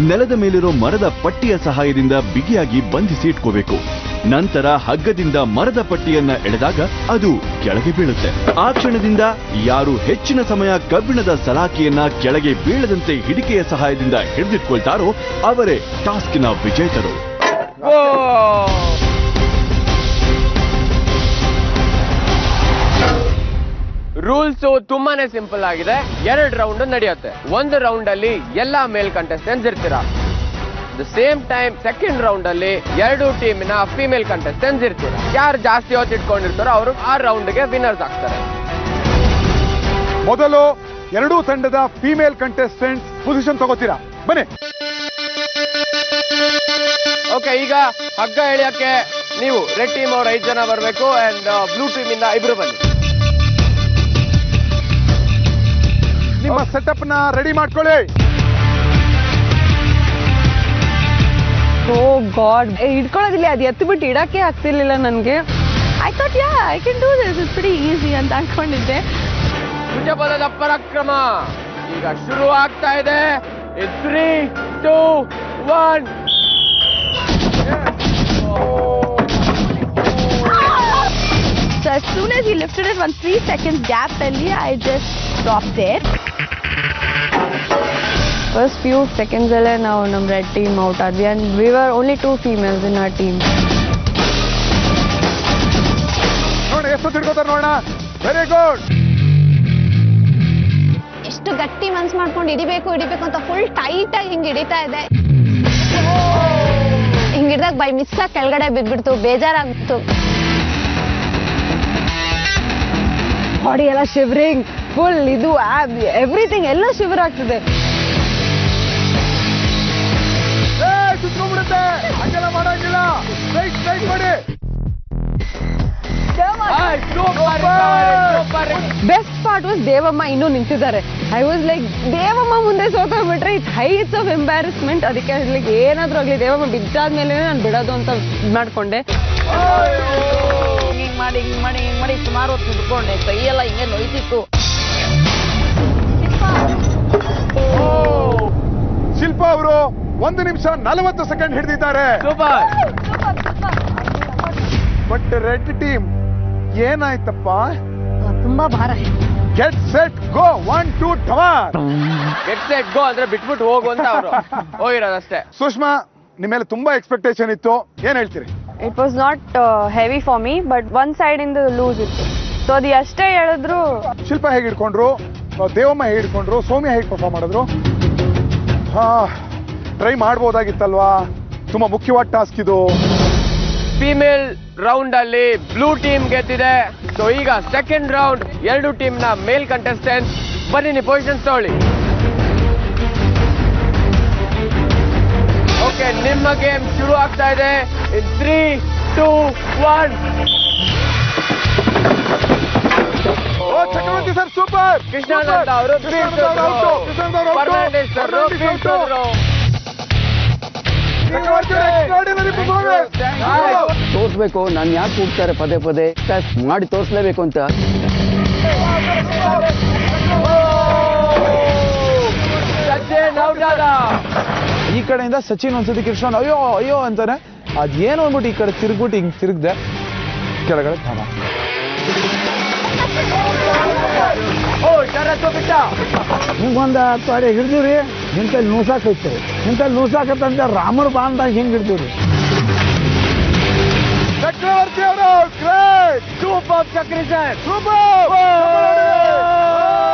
ನೆಲದ ಮೇಲಿರೋ ಮರದ ಪಟ್ಟಿಯ ಸಹಾಯದಿಂದ ಬಿಗಿಯಾಗಿ ಬಂಧಿಸಿ ಇಟ್ಕೋಬೇಕು. ನಂತರ ಹಗ್ಗದಿಂದ ಮರದ ಪಟ್ಟಿಯನ್ನ ಎಳೆದಾಗ ಅದು ಕೆಳಗೆ ಬೀಳುತ್ತೆ. ಆ ಕ್ಷಣದಿಂದ ಯಾರು ಹೆಚ್ಚಿನ ಸಮಯ ಕಬ್ಬಿಣದ ಸಲಾಕೆಯನ್ನ ಕೆಳಗೆ ಬೀಳದಂತೆ ಹಿಡಿಕೆಯ ಸಹಾಯದಿಂದ ಹಿಡಿದಿಟ್ಕೊಳ್ತಾರೋ ಅವರೇ ಟಾಸ್ಕಿನ ವಿಜೇತರು. ರೂಲ್ಸ್ ತುಂಬಾನೇ ಸಿಂಪಲ್ ಆಗಿದೆ. 2 ರೌಂಡ್ ನಡೆಯುತ್ತೆ. 1 ರೌಂಡ್ ಅಲ್ಲಿ ಎಲ್ಲಾ ಮೇಲ್ ಕಂಟೆಸ್ಟೆಂಟ್ಸ್ ಇರ್ತೀರಾ. The same time second round ಅಲ್ಲಿ 2 ಟೀಮಿನ ಫಿಮೇಲ್ ಕಂಟೆಸ್ಟೆಂಟ್ಸ್ ಇರ್ತೀರಾ. ಯಾರು ಜಾಸ್ತಿ ಹೊತ್ತು ಇಟ್ಕೊಂಡಿರ್ತಾರೋ ಅವರು ಆ ರೌಂಡ್ಗೆ ವಿನ್ನರ್ಸ್ ಆಗ್ತಾರೆ. ಮೊದಲು ಎರಡೂ ತಂಡದ ಫಿಮೇಲ್ ಕಂಟೆಸ್ಟೆಂಟ್ಸ್ ಪೊಸಿಷನ್ ತಗೋತೀರಾ. ಬನ್ನಿ. ಓಕೆ, ಈಗ ಹಗ್ಗ ಎಳೆಯಕ್ಕೆ ನೀವು ರೆಡ್ ಟೀಮ್ ಅವ್ರು 5 ಜನ ಬರಬೇಕು ಅಂಡ್ ಬ್ಲೂ ಟೀಮ್ ಇಂದ 2 ಬನ್ನಿ. ನಿಮ್ಮ ಸೆಟಪ್ ನ ರೆಡಿ ಮಾಡ್ಕೊಳ್ಳಿ. ಓ ಗಾಡ್, ಹಿಡ್ಕೊಳ್ಳೋದಿಲ್ಲ. ಅದು ಎತ್ತು ಬಿಟ್ಟು ಇಡಕ್ಕೆ ಆಗ್ತಿರ್ಲಿಲ್ಲ ನನ್ಗೆ. I thought, yeah, I can do this. It's pretty easy ಅಂತ ಅನ್ಕೊಂಡಿದ್ದೆ. ಭುಜಬಲದ ಪರಾಕ್ರಮ ಈಗ ಶುರು ಆಗ್ತಾ ಇದೆ. 3, 2, 1. So as soon as he lifted it, 3 seconds gap ಅಲ್ಲಿ, I just stopped there. First few seconds ಅಲ್ಲೇ ನಾವು ನಮ್ಮ ರೆಡ್ ಟೀಮ್ ಔಟ್ ಆದ್ವಿ and we were only 2 females in our team. ನೋಡಿ ಎಷ್ಟು ತಿರ್ಗೋತಾರೆ ನೋಡೋಣ. Very good. ಎಷ್ಟು ಗಟ್ಟಿ ಮನ್ಸ್ ಮಾಡ್ಕೊಂಡು ಹಿಡಿಬೇಕು ಅಂತ ಫುಲ್ ಟೈಟ್ ಆಗಿ ಹಿಂಗ್ ಹಿಡಿತಾ ಇದೆ. ಹಿಂಗ್ ಹಿಡ್ದಾಗ ಬೈ ಮಿಸ್ ಆಗಿ ಕೆಳಗಡೆ ಬಿದ್ಬಿಡ್ತು, ಬೇಜಾರಾಗ್ಬಿಡ್ತು. ಬಾಡಿ ಎಲ್ಲ ಶಿವರಿಂಗ್, ಫುಲ್ ಇದು ಎವ್ರಿಥಿಂಗ್ ಎಲ್ಲ ಶಿವರ್ ಆಗ್ತದೆ. ಸುತ್ಕೊಂಡ್ಬಿಡುತ್ತೆ, ಹಂಗೆಲ್ಲ ಮಾಡಂಗಿಲ್ಲ. ಸ್ಟ್ರೈಟ್ ಮಾಡಿ. ಬೆಸ್ಟ್ ಪಾರ್ಟ್ ವಾಸ್ ದೇವಮ್ಮ ಇನ್ನೂ ನಿಂತಿದ್ದಾರೆ. ಐ ವಾಸ್ ಲೈಕ್ ದೇವಮ್ಮ ಮುಂದೆ ಸೋತೋಗ್ಬಿಟ್ರೆ ಇಟ್ಸ್ ಹೈಟ್ಸ್ ಆಫ್ ಎಂಬ್ಯಾರಸ್ಮೆಂಟ್. ಅದಕ್ಕೆ ಲೈಕ್ ಏನಾದ್ರೂ ಆಗ್ಲಿ ದೇವಮ್ಮ ಬಿದ್ದಾದ್ಮೇಲೆ ನಾನು ಬಿಡೋದು ಅಂತ ಮಾಡ್ಕೊಂಡೆ. ಹಿಂಗ್ ಮಾಡಿ ಸುಮಾರು ಹೊತ್ತು ನಿಂತ್ಕೊಂಡೆ, ಕೈಯೆಲ್ಲ ಹಿಂಗೆ ನೋಯ್ತಿತ್ತು. ಶಿಲ್ಪಾ ಅವರು 1 ನಿಮಿಷ 40 ಸೆಕೆಂಡ್ ಹಿಡಿದಿದ್ದಾರೆ. ಬಟ್ ರೆಡ್ ಟೀಮ್ ಏನಾಯ್ತಪ್ಪ? ತುಂಬಾ ಭಾರ. Get set go 1 2 ಠಮಾರ್. Get set go ಅಂದ್ರೆ ಬಿಟ್ಬಿಟ್ಟು ಹೋಗು ಅಂತ ಅವರು ಹೋಗಿರೋದಷ್ಟೇ. ಸುಷ್ಮಾ, ನಿಮ್ಮ ಮೇಲೆ ತುಂಬಾ ಎಕ್ಸ್ಪೆಕ್ಟೇಷನ್ ಇತ್ತು, ಏನ್ ಹೇಳ್ತೀರಿ? It was not heavy for me, but one side in the loose ಇತ್ತು. ಸೊ ಅದು ಎಷ್ಟೇ ಹೇಳಿದ್ರು. ಶಿಲ್ಪಾ ಹೇಗೆ ಹಿಡ್ಕೊಂಡ್ರು, ದೇವಮ್ಮ ಹೇಗೆ ಹಿಡ್ಕೊಂಡ್ರು, ಸೌಮ್ಯ ಹೇಗೆ ಪರ್ಫಾರ್ಮ್ ಮಾಡಿದ್ರು? ಟ್ರೈ ಮಾಡ್ಬೋದಾಗಿತ್ತಲ್ವಾ? ತುಂಬಾ ಮುಖ್ಯವಾದ ಟಾಸ್ಕ್ ಇದು. ಫೀಮೇಲ್ ರೌಂಡ್ ಅಲ್ಲಿ ಬ್ಲೂ ಟೀಮ್ ಗೆದ್ದಿದೆ. ಸೊ ಈಗ ಸೆಕೆಂಡ್ ರೌಂಡ್ 2 ಟೀಮ್ ನ ಮೇಲ್ ಕಂಟೆಸ್ಟೆಂಟ್. ಬನ್ನಿ ನೀವು ಪೊಸಿಷನ್ ತಗೊಳ್ಳಿ. ಓಕೆ, ನಿಮ್ಮ ಗೇಮ್ ಶುರು ಆಗ್ತಾ ಇದೆ. 3, 2, 1. ಚಕ್ರವರ್ತಿ ಸರ್ ಸೂಪರ್. ಕೃಷ್ಣಾನಂದ ಅವರು ಫರ್ನಾಂಡಿಸ್ ಅವರು ತೋರಿಸ್ಬೇಕು. ನಾನು ಯಾಕೆ ಕೂಗ್ತಾರೆ ಪದೇ ಪದೇ ಮಾಡಿ ತೋರಿಸ್ಲೇಬೇಕು ಅಂತ. ಈ ಕಡೆಯಿಂದ ಸಚಿನ್ ಒಂದ್ಸತಿ ಕೃಷ್ಣ ಅಯ್ಯೋ ಅಯ್ಯೋ ಅಂತಾನೆ, ಅದೇನು ಅಂದ್ಬಿಟ್ಟು ಈ ಕಡೆ ತಿರುಗ್ಬಿಟ್ಟು ಹಿಂಗ್ ತಿರುಗ್ದೆ, ಕೆಳಗಡೆ ಧಾಮ. ಹಿಂಗೊಂದು ತೊಡೆ ಹಿಡಿದಿವ್ರಿ, ನಿಂತಲ್ಲಿ ನೂಸಾಕೈತೆ, ನಿಂತಲ್ಲಿ ನೂಸಾಕತ್ತಂತ ರಾಮರ ಬಾಂದಾಗ ಹಿಂಗೆ ಹಿಡಿದಿವ್ರಿ. ಚಕ್ರವರ್ತಿ ಅವರು ಗ್ರೇಟ್, ಸೂಪರ್ ಚಕ್ರಿ ಸರ್, ಸೂಪರ್.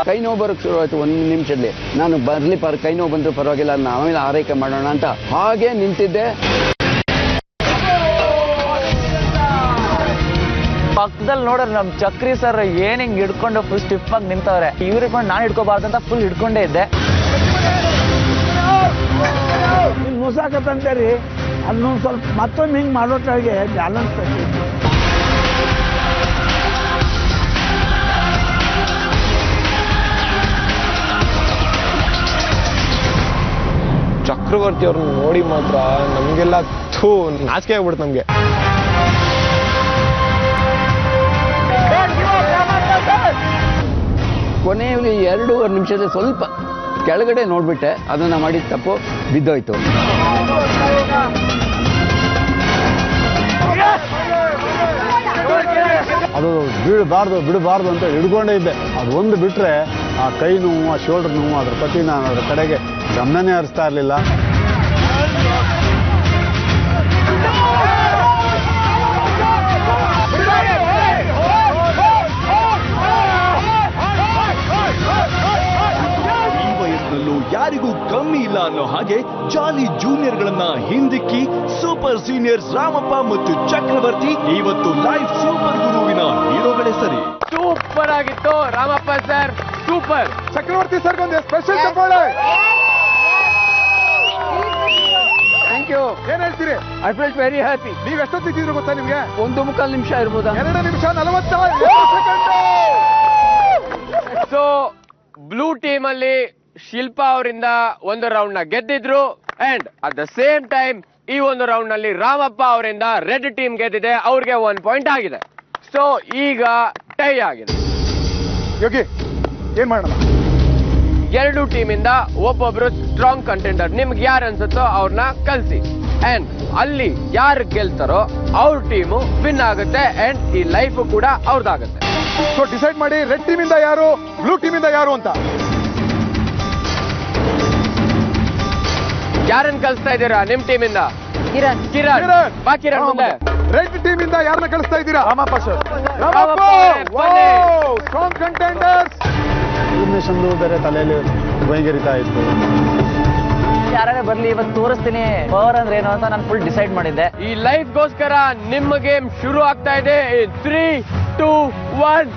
ಕೈ ನೋವು ಬರೋಕ್ಕೆ ಶುರು ಆಯ್ತು 1 ನಿಮಿಷದಲ್ಲಿ. ನಾನು ಬರ್ಲಿ ಕೈ ನೋವು ಬಂದರೂ ಪರವಾಗಿಲ್ಲ, ಆಮೇಲೆ ಆರೈಕೆ ಮಾಡೋಣ ಅಂತ ಹಾಗೆ ನಿಂತಿದ್ದೆ. ಪಕ್ಕದಲ್ಲಿ ನೋಡ್ರಿ ನಮ್ ಚಕ್ರಿ ಸರ್ ಏನ್ ಹಿಂಗ್ ಹಿಡ್ಕೊಂಡು ಫುಲ್ ಸ್ಟಿಫ್ ಆಗಿ ನಿಂತವ್ರೆ. ಇವ್ರು ಹಿಡ್ಕೊಂಡು ನಾನು ಹಿಡ್ಕೋಬಾರ್ದಂತ ಫುಲ್ ಹಿಡ್ಕೊಂಡೇ ಇದ್ದೆ. ನೂಸಾಕತ್ತಂತೇರಿ ಅದನ್ನೊಂದು ಸ್ವಲ್ಪ ಮತ್ತೊಮ್ಮೆ ಹಿಂಗೆ ಮಾಡೋಟ್ಟಾಗೆ ಬ್ಯಾಲೆನ್ಸ್ ತಗ್ಗಿತ್ತು. ಚಕ್ರವರ್ತಿ ಅವ್ರನ್ನ ನೋಡಿ ಮಾತ್ರ ನಮ್ಗೆಲ್ಲ ನಾಚಿಕೆ ಆಗ್ಬಿಡ್ತು ನಮ್ಗೆ. ಕೊನೆಯಲ್ಲಿ 2.5 ನಿಮಿಷದ ಸ್ವಲ್ಪ ಕೆಳಗಡೆ ನೋಡ್ಬಿಟ್ಟೆ, ಅದನ್ನ ಮಾಡಿದ ತಪ್ಪು ಬಿದ್ದೋಯ್ತು. ಅದು ಬಿಡಬಾರ್ದು ಅಂತ ಹಿಡ್ಕೊಂಡೇ ಇದ್ದೆ. ಅದು ಒಂದು ಬಿಟ್ರೆ ಆ ಕೈ ನೋವು, ಆ ಶೋಲ್ಡರ್ ನೋವು, ಅದ್ರ ಪತಿ ನಾನು ಅದ್ರ ಕಡೆಗೆ ಗಮನನೇ ಹರಿಸ್ತಾ ಇರಲಿಲ್ಲ. ಯಾರಿಗೂ ಕಮ್ಮಿ ಇಲ್ಲ ಅನ್ನೋ ಹಾಗೆ ಜಾಲಿ ಜೂನಿಯರ್ಗಳನ್ನ ಹಿಂದಿಕ್ಕಿ ಸೂಪರ್ ಸೀನಿಯರ್ಸ್ ರಾಮಪ್ಪ ಮತ್ತು ಚಕ್ರವರ್ತಿ ಇವತ್ತು ಲೈವ್ ಸೂಪರ್ ಗುರುವಿನ ಹೀರೋಗಳೇ ಸರಿ. ಸೂಪರ್ ಆಗಿತ್ತು Ramappa sir, super. Chakravarthi sir ಒಂದು ಸ್ಪೆಷಲ್ ಚಪ್ಪಾಳೆ. Thank you. ಏನ್ ಹೇಳ್ತೀರಿ? I felt very happy. ನೀವ್ ಎಷ್ಟೊತ್ತಿದ್ರು ಗೊತ್ತಾ ನಿಮ್ಗೆ? 1.25 ನಿಮಿಷ ಇರ್ಬೋದಾ? 2 ನಿಮಿಷ 42 ಸೆಕೆಂಡ್. ಸೊ ಬ್ಲೂ ಟೀಮ್ ಅಲ್ಲಿ ಶಿಲ್ಪಾ ಅವರಿಂದ 1 ರೌಂಡ್ ನ ಗೆದ್ದಿದ್ರು. And at the same time ಈ 1 ರೌಂಡ್ ನಲ್ಲಿ ರಾಮಪ್ಪ ಅವರಿಂದ ರೆಡ್ ಟೀಮ್ ಗೆದ್ದಿದೆ, ಅವ್ರಿಗೆ 1 ಪಾಯಿಂಟ್ ಆಗಿದೆ. ಸೊ ಈಗ ಟೈ ಆಗಿದೆ. ಯೋಗಿ ಏನ್ ಮಾಡೋಣ? ಎರಡು ಟೀಮಿಂದ ಒಬ್ಬೊಬ್ರು ಸ್ಟ್ರಾಂಗ್ ಕಂಟೆಂಡರ್ ನಿಮ್ಗೆ ಯಾರು ಅನ್ಸುತ್ತೋ ಅವ್ರನ್ನ ಕಲ್ಸಿ ಅಂಡ್ ಅಲ್ಲಿ ಯಾರು ಗೆಲ್ತಾರೋ ಅವ್ರ ಟೀಮು ವಿನ್ ಆಗುತ್ತೆ ಅಂಡ್ ಈ ಲೈಫ್ ಕೂಡ ಅವ್ರದ್ದಾಗುತ್ತೆ. ಸೊ ಡಿಸೈಡ್ ಮಾಡಿ ರೆಡ್ ಟೀಮ್ ಇಂದ ಯಾರು, ಬ್ಲೂ ಟೀಮ್ ಇಂದ ಯಾರು ಅಂತ. ಯಾರನ್ನ ಕಳಿಸ್ತಾ ಇದ್ದೀರಾ ನಿಮ್ ಟೀಮಿಂದ? ಕಿರಣ್. ಕಿರಣ್ ಬಾ ಕಿರಣ್ ಮುಂದೆ. ರೆಡ್ ಟೀಮ್ ಇಂದ ಯಾರನ್ನ ಕಳಿಸ್ತಾ ಇದ್ದೀರಾ? ರಾಮಪ್ಪ ಸರ್. Strong contenders. ಎಲಿಮಿನೇಷನ್ದು ಬೇರೆ ತಲೆಯಲ್ಲಿ ಬೈಗೆರಿತಾ ಇತ್ತು. ಯಾರೇ ಬರ್ಲಿ ಇವತ್ತು ತೋರಿಸ್ತೀನಿ ಪವರ್ ಅಂದ್ರೆ ಏನು ಅಂತ ನಾನು ಫುಲ್ ಡಿಸೈಡ್ ಮಾಡಿದ್ದೆ. ಈ ಲೈಫ್ಗೋಸ್ಕರ ನಿಮ್ಮ ಗೇಮ್ ಶುರು ಆಗ್ತಾ ಇದೆ. 3, 2, 1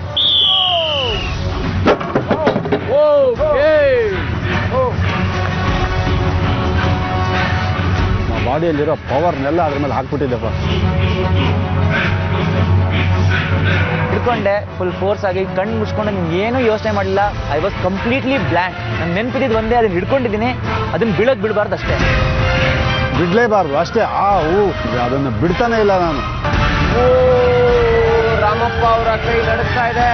ಬಾಡಿಯಲ್ಲಿರೋ ಪವರ್ನೆಲ್ಲ ಅದ್ರ ಮೇಲೆ ಹಾಕ್ಬಿಟ್ಟಿದ್ದೆಪ್ಪ. ಹಿಡ್ಕೊಂಡೆ ಫುಲ್ ಫೋರ್ಸ್ ಆಗಿ ಕಣ್ಣು ಮುಚ್ಕೊಂಡು ಏನು ಯೋಚನೆ ಮಾಡಿಲ್ಲ. I was completely blank. ನಾನು ನೆನ್ಪಿದ್ದು ಒಂದೇ, ಅದನ್ನ ಹಿಡ್ಕೊಂಡಿದ್ದೀನಿ, ಅದನ್ನ ಬೀಳೋದು ಬಿಡಬಾರ್ದು ಅಷ್ಟೇ. ಬಿಡ್ಲೇಬಾರ್ದು ಅಷ್ಟೇ. ಅದನ್ನು ಬಿಡ್ತಾನೆ ಇಲ್ಲ ನಾನು. ರಾಮಪ್ಪ ಅವರ ಕೈ ನಡೆಸ್ತಾ ಇದೆ.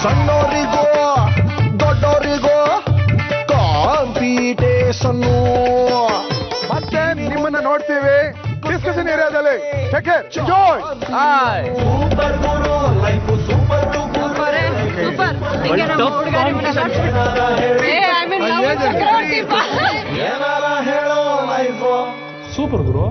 ಸಣ್ಣೋರಿಗೋ ದೊಡ್ಡೋರಿಗೋ ಕಾಂಪಿಟೇಷನ್ನು. ಮತ್ತೆ ನಿಮ್ಮನ್ನ ನೋಡ್ತೀವಿ ಡಿಸ್ಕಷನ್ ಏರಿಯಾದಲ್ಲಿ. ಶೇಖರ್ ಎಂಜಾಯ್. ಸೂಪರ್ ಗುರು ಲೈಫ್ ಸೂಪರ್ ಏನಾರ ಹೇಳೋ ಲೈಫ್ ಸೂಪರ್ ಗುರು.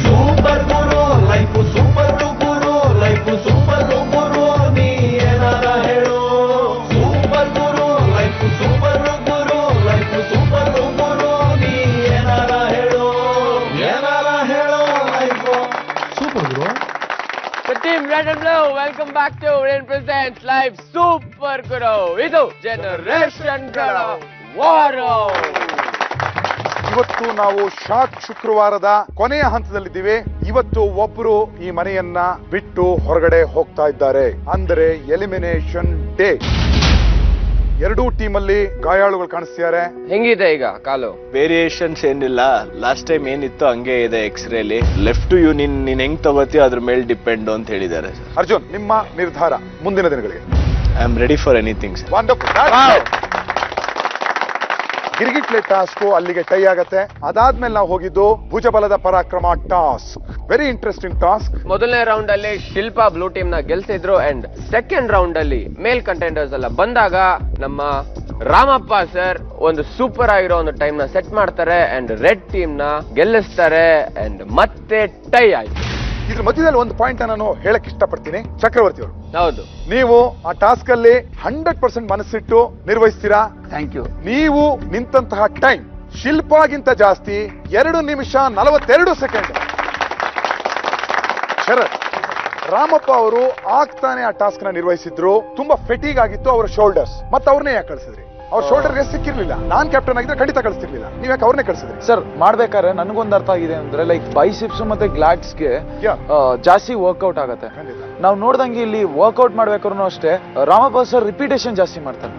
ಸೂಪರ್ ಗುರು ಲೈಫ್ ಸೂಪರ್ ಗುರು ಲೈಫ್ ಸೂಪರ್ ಗುರು ನೀ ಏನಾರ ಹೇಳೋ. ಸೂಪರ್ ಗುರು ಲೈಫ್ ಸೂಪರ್ ಗುರು ಲೈಫ್ ಸೂಪರ್ ಗುರು ನೀ ಏನಾರ ಹೇಳೋ. ಏನಾರ ಹೇಳೋ life super Guru. The team Red and Blue, welcome back to Rain Presents Live Super Guru. ಇದು ಜನರೇಷನ್ ಗಳ ವಾರ. ಇವತ್ತು ನಾವು ಶಾಕ್ ಶುಕ್ರವಾರದ ಕೊನೆಯ ಹಂತದಲ್ಲಿದ್ದೀವಿ. ಇವತ್ತು ಒಬ್ರು ಈ ಮನೆಯನ್ನ ಬಿಟ್ಟು ಹೊರಗಡೆ ಹೋಗ್ತಾ ಇದ್ದಾರೆ. ಅಂದರೆ ಎಲಿಮಿನೇಷನ್ ಡೇ. ಎರಡೂ ಟೀಮ್ ಅಲ್ಲಿ ಗಾಯಾಳುಗಳು ಕಾಣಿಸ್ತಿದ್ದಾರೆ. ಹೆಂಗಿದೆ ಈಗ ಕಾಲು? ವೇರಿಯೇಷನ್ಸ್ ಏನಿಲ್ಲ, ಲಾಸ್ಟ್ ಟೈಮ್ ಏನಿತ್ತು ಹಂಗೆ ಇದೆ. ಎಕ್ಸ್ರೇಲಿ ಲೆಫ್ಟ್ ಯು ನೀನ್ ಹೆಂಗ್ ತಗೋತೀಯೋ ಅದ್ರ ಮೇಲೆ ಡಿಪೆಂಡ್ ಅಂತ ಹೇಳಿದ್ದಾರೆ. ಅರ್ಜುನ್, ನಿಮ್ಮ ನಿರ್ಧಾರ ಮುಂದಿನ ದಿನಗಳಿಗೆ? I am ready for anything. ಗಿರಿಗಿಟ್ಲೆ ಟಾಸ್ಕ್ ಅಲ್ಲಿಗೆ ಟೈ ಆಗತ್ತೆ. ಅದಾದ್ಮೇಲೆ ನಾವು ಹೋಗಿದ್ದು ಭುಜಬಲದ ಪರಾಕ್ರಮ ಟಾಸ್ಕ್. Very interesting task. ಮೊದಲನೇ ರೌಂಡ್ ಅಲ್ಲಿ ಶಿಲ್ಪಾ ಬ್ಲೂ ಟೀಮ್ ನ ಗೆಲ್ಸಿದ್ರು ಅಂಡ್ ಸೆಕೆಂಡ್ ರೌಂಡ್ ಅಲ್ಲಿ ಮೇಲ್ ಕಂಟೆಂಡರ್ಸ್ ಎಲ್ಲ ಬಂದಾಗ ನಮ್ಮ ರಾಮಪ್ಪ ಸರ್ ಒಂದು ಸೂಪರ್ ಆಗಿರೋ ಒಂದು ಟೈಮ್ ನ ಸೆಟ್ ಮಾಡ್ತಾರೆ ಅಂಡ್ ರೆಡ್ ಟೀಮ್ ನ ಗೆಲ್ಲಿಸ್ತಾರೆ ಅಂಡ್ ಮತ್ತೆ ಟೈ ಆಯ್ತು. ಇದ್ರ ಮಧ್ಯದಲ್ಲಿ ಒಂದು ಪಾಯಿಂಟ್ ನಾನು ಹೇಳಕ್ ಇಷ್ಟಪಡ್ತೀನಿ. ಚಕ್ರವರ್ತಿ ಅವರು, ಹೌದು, ನೀವು ಆ ಟಾಸ್ಕ್ ಅಲ್ಲಿ 100% ಮನಸ್ಸಿಟ್ಟು ನಿರ್ವಹಿಸ್ತೀರಾ? Thank you. ನೀವು ನಿಂತಹ ಟೈಮ್ ಶಿಲ್ಪಾಗಿಂತ ಜಾಸ್ತಿ 2 ನಿಮಿಷ 42 ಸೆಕೆಂಡ್. ಶರತ್, ರಾಮಪ್ಪ ಅವರು ಆಗ್ತಾನೆ ಆ ಟಾಸ್ಕ್ ನ ನಿರ್ವಹಿಸಿದ್ರು. ತುಂಬಾ ಫೆಟೀಗ್ ಆಗಿತ್ತು ಅವರ ಶೋಲ್ಡರ್ಸ್. ಮತ್ತೆ ಅವ್ರನ್ನೇ ಯಾಕೆ ಕಳಿಸಿದ್ರಿ? ಅವ್ರ ಶೋಲ್ಡರ್ಗೆ ಸಿಕ್ಕಿರ್ಲಿಲ್ಲ. ನಾನ್ ಕ್ಯಾಪ್ಟನ್ ಆಗಿದ್ರೆ ಖಂಡಿತ ಕಳಿಸ್ತಿರ್ಲಿಲ್ಲ. ನೀವ್ ಯಾಕೆ ಅವ್ರನ್ನೇ ಕಳಿಸಿದ್ರಿ? ಸರ್, ಮಾಡ್ಬೇಕಾದ್ರೆ ನನಗೊಂದು ಅರ್ಥ ಆಗಿದೆ ಅಂದ್ರೆ ಲೈಕ್ ಬೈಸಿಪ್ಸ್ ಮತ್ತೆ ಗ್ಲಾಟ್ಸ್ಗೆ ಜಾಸ್ತಿ ವರ್ಕೌಟ್ ಆಗುತ್ತೆ. ನಾವು ನೋಡ್ದಂಗೆ ಇಲ್ಲಿ ವರ್ಕೌಟ್ ಮಾಡ್ಬೇಕಾದ್ರು ಅಷ್ಟೇ ರಾಮಪ್ಪ ಸರ್ ರಿಪಿಟೇಷನ್ ಜಾಸ್ತಿ ಮಾಡ್ತಾರೆ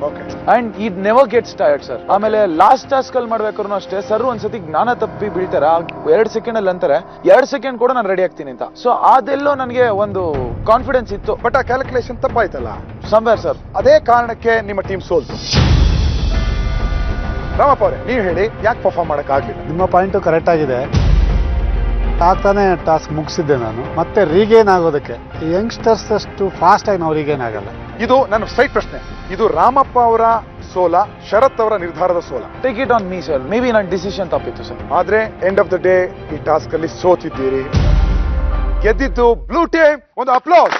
and it never gets tired sir. ಆಮೇಲೆ ಲಾಸ್ಟ್ ಟಾಸ್ಕ್ ಅಲ್ಲಿ ಮಾಡ್ಬೇಕಾದ್ರು ಅಷ್ಟೇ ಸರ್ ಒಂದ್ಸತಿ ಜ್ಞಾನ ತಪ್ಪಿ ಬೀಳ್ತಾರೆ. 2 ಸೆಕೆಂಡ್ ಅಲ್ಲಿ ಅಂತಾರೆ 2 ಸೆಕೆಂಡ್ ಕೂಡ ನಾನು ರೆಡಿ ಆಗ್ತೀನಿ ಅಂತ. ಸೊ ಅದೆಲ್ಲೋ ನನಗೆ ಒಂದು ಕಾನ್ಫಿಡೆನ್ಸ್ ಇತ್ತು. ಬಟ್ ಆ ಕ್ಯಾಲ್ಕುಲೇಷನ್ ತಪ್ಪಾಯ್ತಲ್ಲ ಸಂವೇರ್ ಸರ್. ಅದೇ ಕಾರಣಕ್ಕೆ ನಿಮ್ಮ ಟೀಮ್ ಸೋಲ್ತು. ರಾಮಪ್ಪ ಅವರೇ, ನೀವು ಹೇಳಿ, ಯಾಕೆ ಪರ್ಫಾರ್ಮ್ ಮಾಡಕ್ ಆಗ್ಲಿಲ್ಲ? ನಿಮ್ಮ ಪಾಯಿಂಟು ಕರೆಕ್ಟ್ ಆಗಿದೆ. ಆಗ್ತಾನೆ ಟಾಸ್ಕ್ ಮುಗಿಸಿದ್ದೆ ನಾನು. ಮತ್ತೆ ರೀಗೇನ್ ಆಗೋದಕ್ಕೆ ಯಂಗ್ಸ್ಟರ್ಸ್ ಅಷ್ಟು ಫಾಸ್ಟ್ ಆಗಿ ನಾವು ರೀಗೇನ್ ಆಗಲ್ಲ. ಇದು ನನ್ನ ಸ್ಟ್ರೈಟ್ ಪ್ರಶ್ನೆ. ಇದು ರಾಮಪ್ಪ ಅವರ ಸೋಲ, ಶರತ್ ಅವರ ನಿರ್ಧಾರದ ಸೋಲ? Take it on me sir. Maybe ನನ್ನ ಡಿಸಿಷನ್ ತಪ್ಪಿತ್ತು ಸರ್. ಆದ್ರೆ ಎಂಡ್ ಆಫ್ ದ ಡೇ ಈ ಟಾಸ್ಕ್ ಅಲ್ಲಿ ಸೋತಿದ್ದೀರಿ. ಗೆದ್ದಿದ್ದು ಬ್ಲೂ ಟೀಮ್. ಒಂದು ಅಪ್ಲೋಸ್.